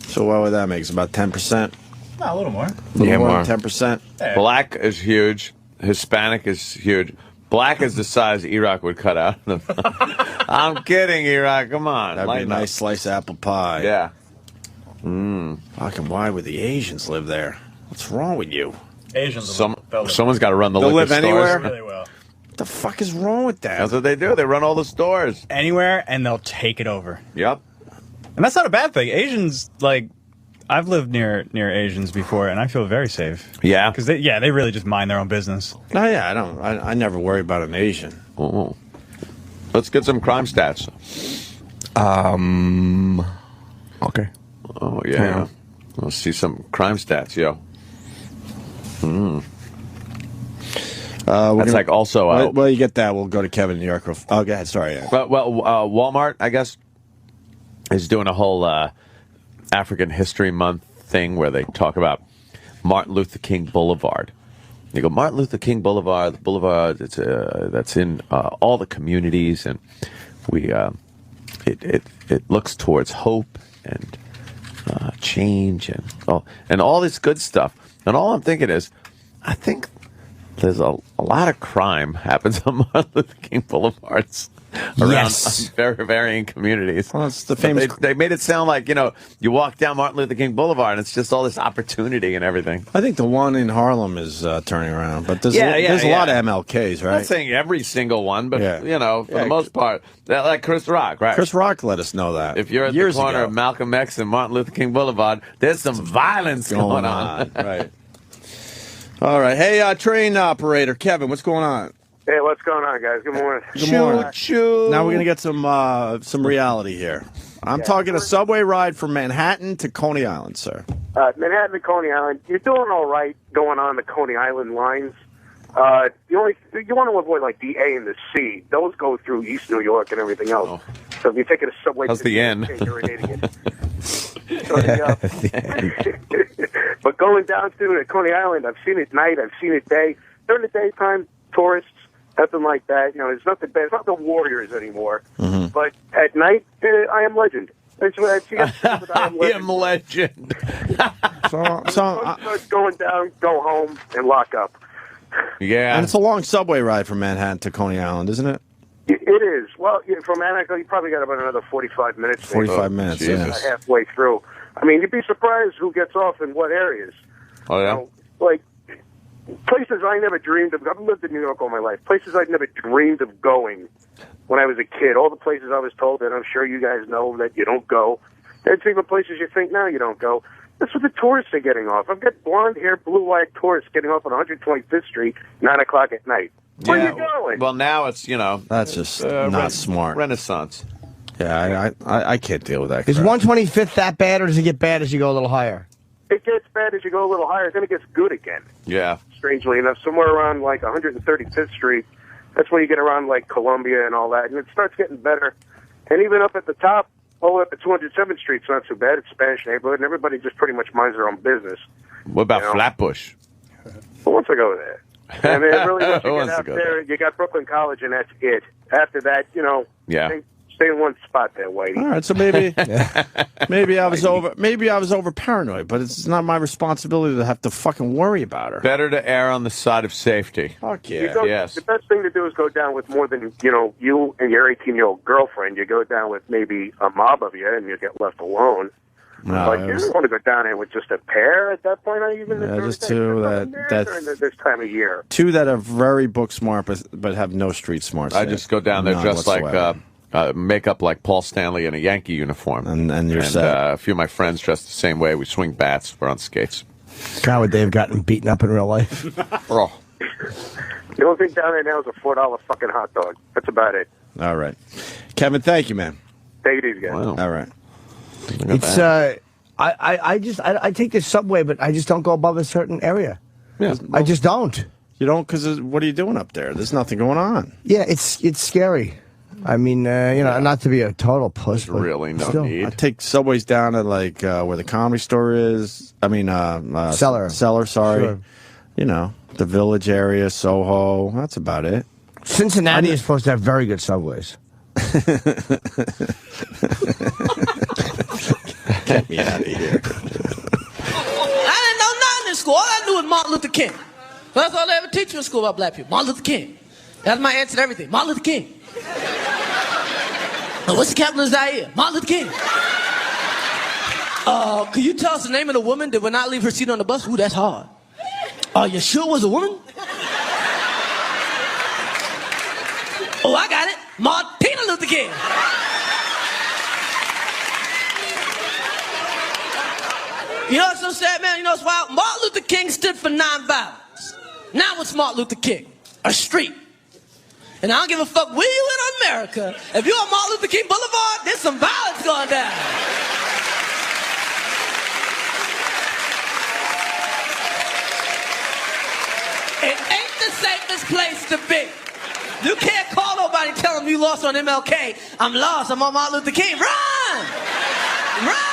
So what would that make? It's about 10%? No, a little more. A little more more. than 10%? Black is huge. Hispanic is huge. Black is the size Iraq would cut out. I'm kidding, Iraq. Come on. That'd be a lighten up. nice slice of apple pie. Yeah. Fucking why would the Asians live there? What's wrong with you? Asians. Someone's got to run the They'll liquor live stores. anywhere? Really well. What the fuck is wrong with that? That's what they do. They run all the stores. Anywhere, and they'll take it over. Yep. And that's not a bad thing. Asians, I've lived near Asians before, and I feel very safe. Yeah. Because they really just mind their own business. No, yeah, I don't. I never worry about an Asian. Oh. Let's get some crime stats. okay. Oh, yeah. Let's see some crime stats, yo. That's like also... well, you get that. We'll go to Kevin in New York. Oh, go ahead. Sorry. Yeah. Walmart, I guess, is doing a whole African History Month thing where they talk about Martin Luther King Boulevard. They go, Martin Luther King Boulevard, the boulevard that's in all the communities, and it looks towards hope and change and all this good stuff. And all I'm thinking is, I think there's a lot of crime happens on Martin Luther King Boulevards around very varying communities. Well, it's the famous. They made it sound like, you walk down Martin Luther King Boulevard and it's just all this opportunity and everything. I think the one in Harlem is turning around, but there's a lot of MLKs, right? I'm not saying every single one, but, for Yeah. the most part, like Chris Rock, right? Chris Rock let us know that. If you're at the corner of Malcolm X and Martin Luther King Boulevard, there's some violence going on. Right. All right. Hey, train operator Kevin, what's going on? Hey, what's going on, guys? Good morning. Good morning. Now we're gonna get some reality here. I'm talking a subway ride from Manhattan to Coney Island, sir. Manhattan to Coney Island. You're doing all right going on the Coney Island lines. You want to avoid like the A and the C. Those go through East New York and everything else. Oh. So if you're taking a subway, How's to the N? you're an idiot. But going down to Coney Island, I've seen it night, I've seen it day. During the daytime, tourists, nothing like that. There's nothing bad. It's not the Warriors anymore. Mm-hmm. But at night, I am legend. That's what I see. I am legend. legend. Starts going down, go home, and lock up. Yeah. And it's a long subway ride from Manhattan to Coney Island, isn't it? It is. Well, from Manhattan, you probably got about another 45 minutes. 45 minutes, Jesus. yeah. Halfway through. I mean, you'd be surprised who gets off in what areas. Oh, yeah? Like, places I never dreamed of. I've lived in New York all my life. Places I'd never dreamed of going when I was a kid. All the places I was told, and I'm sure you guys know that you don't go. There's even places you think now you don't go. That's what the tourists are getting off. I've got blonde-haired, blue-eyed tourists getting off on 125th Street, 9 o'clock at night. Where are you going? Well, now it's, That's just not smart. Renaissance. Yeah, I can't deal with that. Is crap. 125th that bad, or does it get bad as you go a little higher? It gets bad as you go a little higher. Then it gets good again. Yeah. Strangely enough, somewhere around like 135th Street, that's when you get around like Columbia and all that, and it starts getting better. And even up at the top, all the way up at 207th Street, it's not too bad. It's a Spanish neighborhood, and everybody just pretty much minds their own business. What about Flatbush? But once I go there, I mean, really, once you Once get you out go there, you got Brooklyn College, and that's it. After that, Yeah. things Stay in one spot there, Whitey. All right, so maybe I was over paranoid, but it's not my responsibility to have to fucking worry about her. Better to err on the side of safety. Fuck yeah. Yes. The best thing to do is go down with more than, you and your 18-year-old girlfriend. You go down with maybe a mob of you, and you get left alone. No, you don't want to go down there with just a pair at that point. Even just two during this time of year. Two that are very book smart, but have no street smarts. I just go down there dressed whatsoever. like makeup like Paul Stanley in a Yankee uniform, and you're set. A few of my friends dressed the same way. We swing bats. We're on skates. God, would they have gotten beaten up in real life? Oh. The only thing down there now is a $4 fucking hot dog. That's about it. All right, Kevin. Thank you, man. Take it easy, guys. Wow. All right. It's I take the subway, but I just don't go above a certain area. Yeah, I just don't. You don't, because what are you doing up there? There's nothing going on. Yeah, it's scary. I mean, not to be a total puss, but Really, no still. need. I take subways down to like where the Comedy Store is. I mean, Cellar. Sorry. Sure. The Village area, Soho. That's about it. Cincinnati is supposed to have very good subways. Get me out of here. I didn't know nothing in school. All I knew was Martin Luther King. That's all they ever teach you in school about black people. Martin Luther King. That's my answer to everything. Martin Luther King. What's the capital of Zaire? Martin Luther King. Could you tell us the name of the woman that would not leave her seat on the bus? Ooh, that's hard. You sure it was a woman? Oh, I got it. Martina Luther King. You know what's so sad, man? You know what's wild? Martin Luther King stood for nonviolence. Now what's Martin Luther King? A street. And I don't give a fuck where you in America. If you're on Martin Luther King Boulevard, there's some violence going down. It ain't the safest place to be. You can't call nobody and tell them you lost on MLK. I'm lost. I'm on Martin Luther King. Run! Run!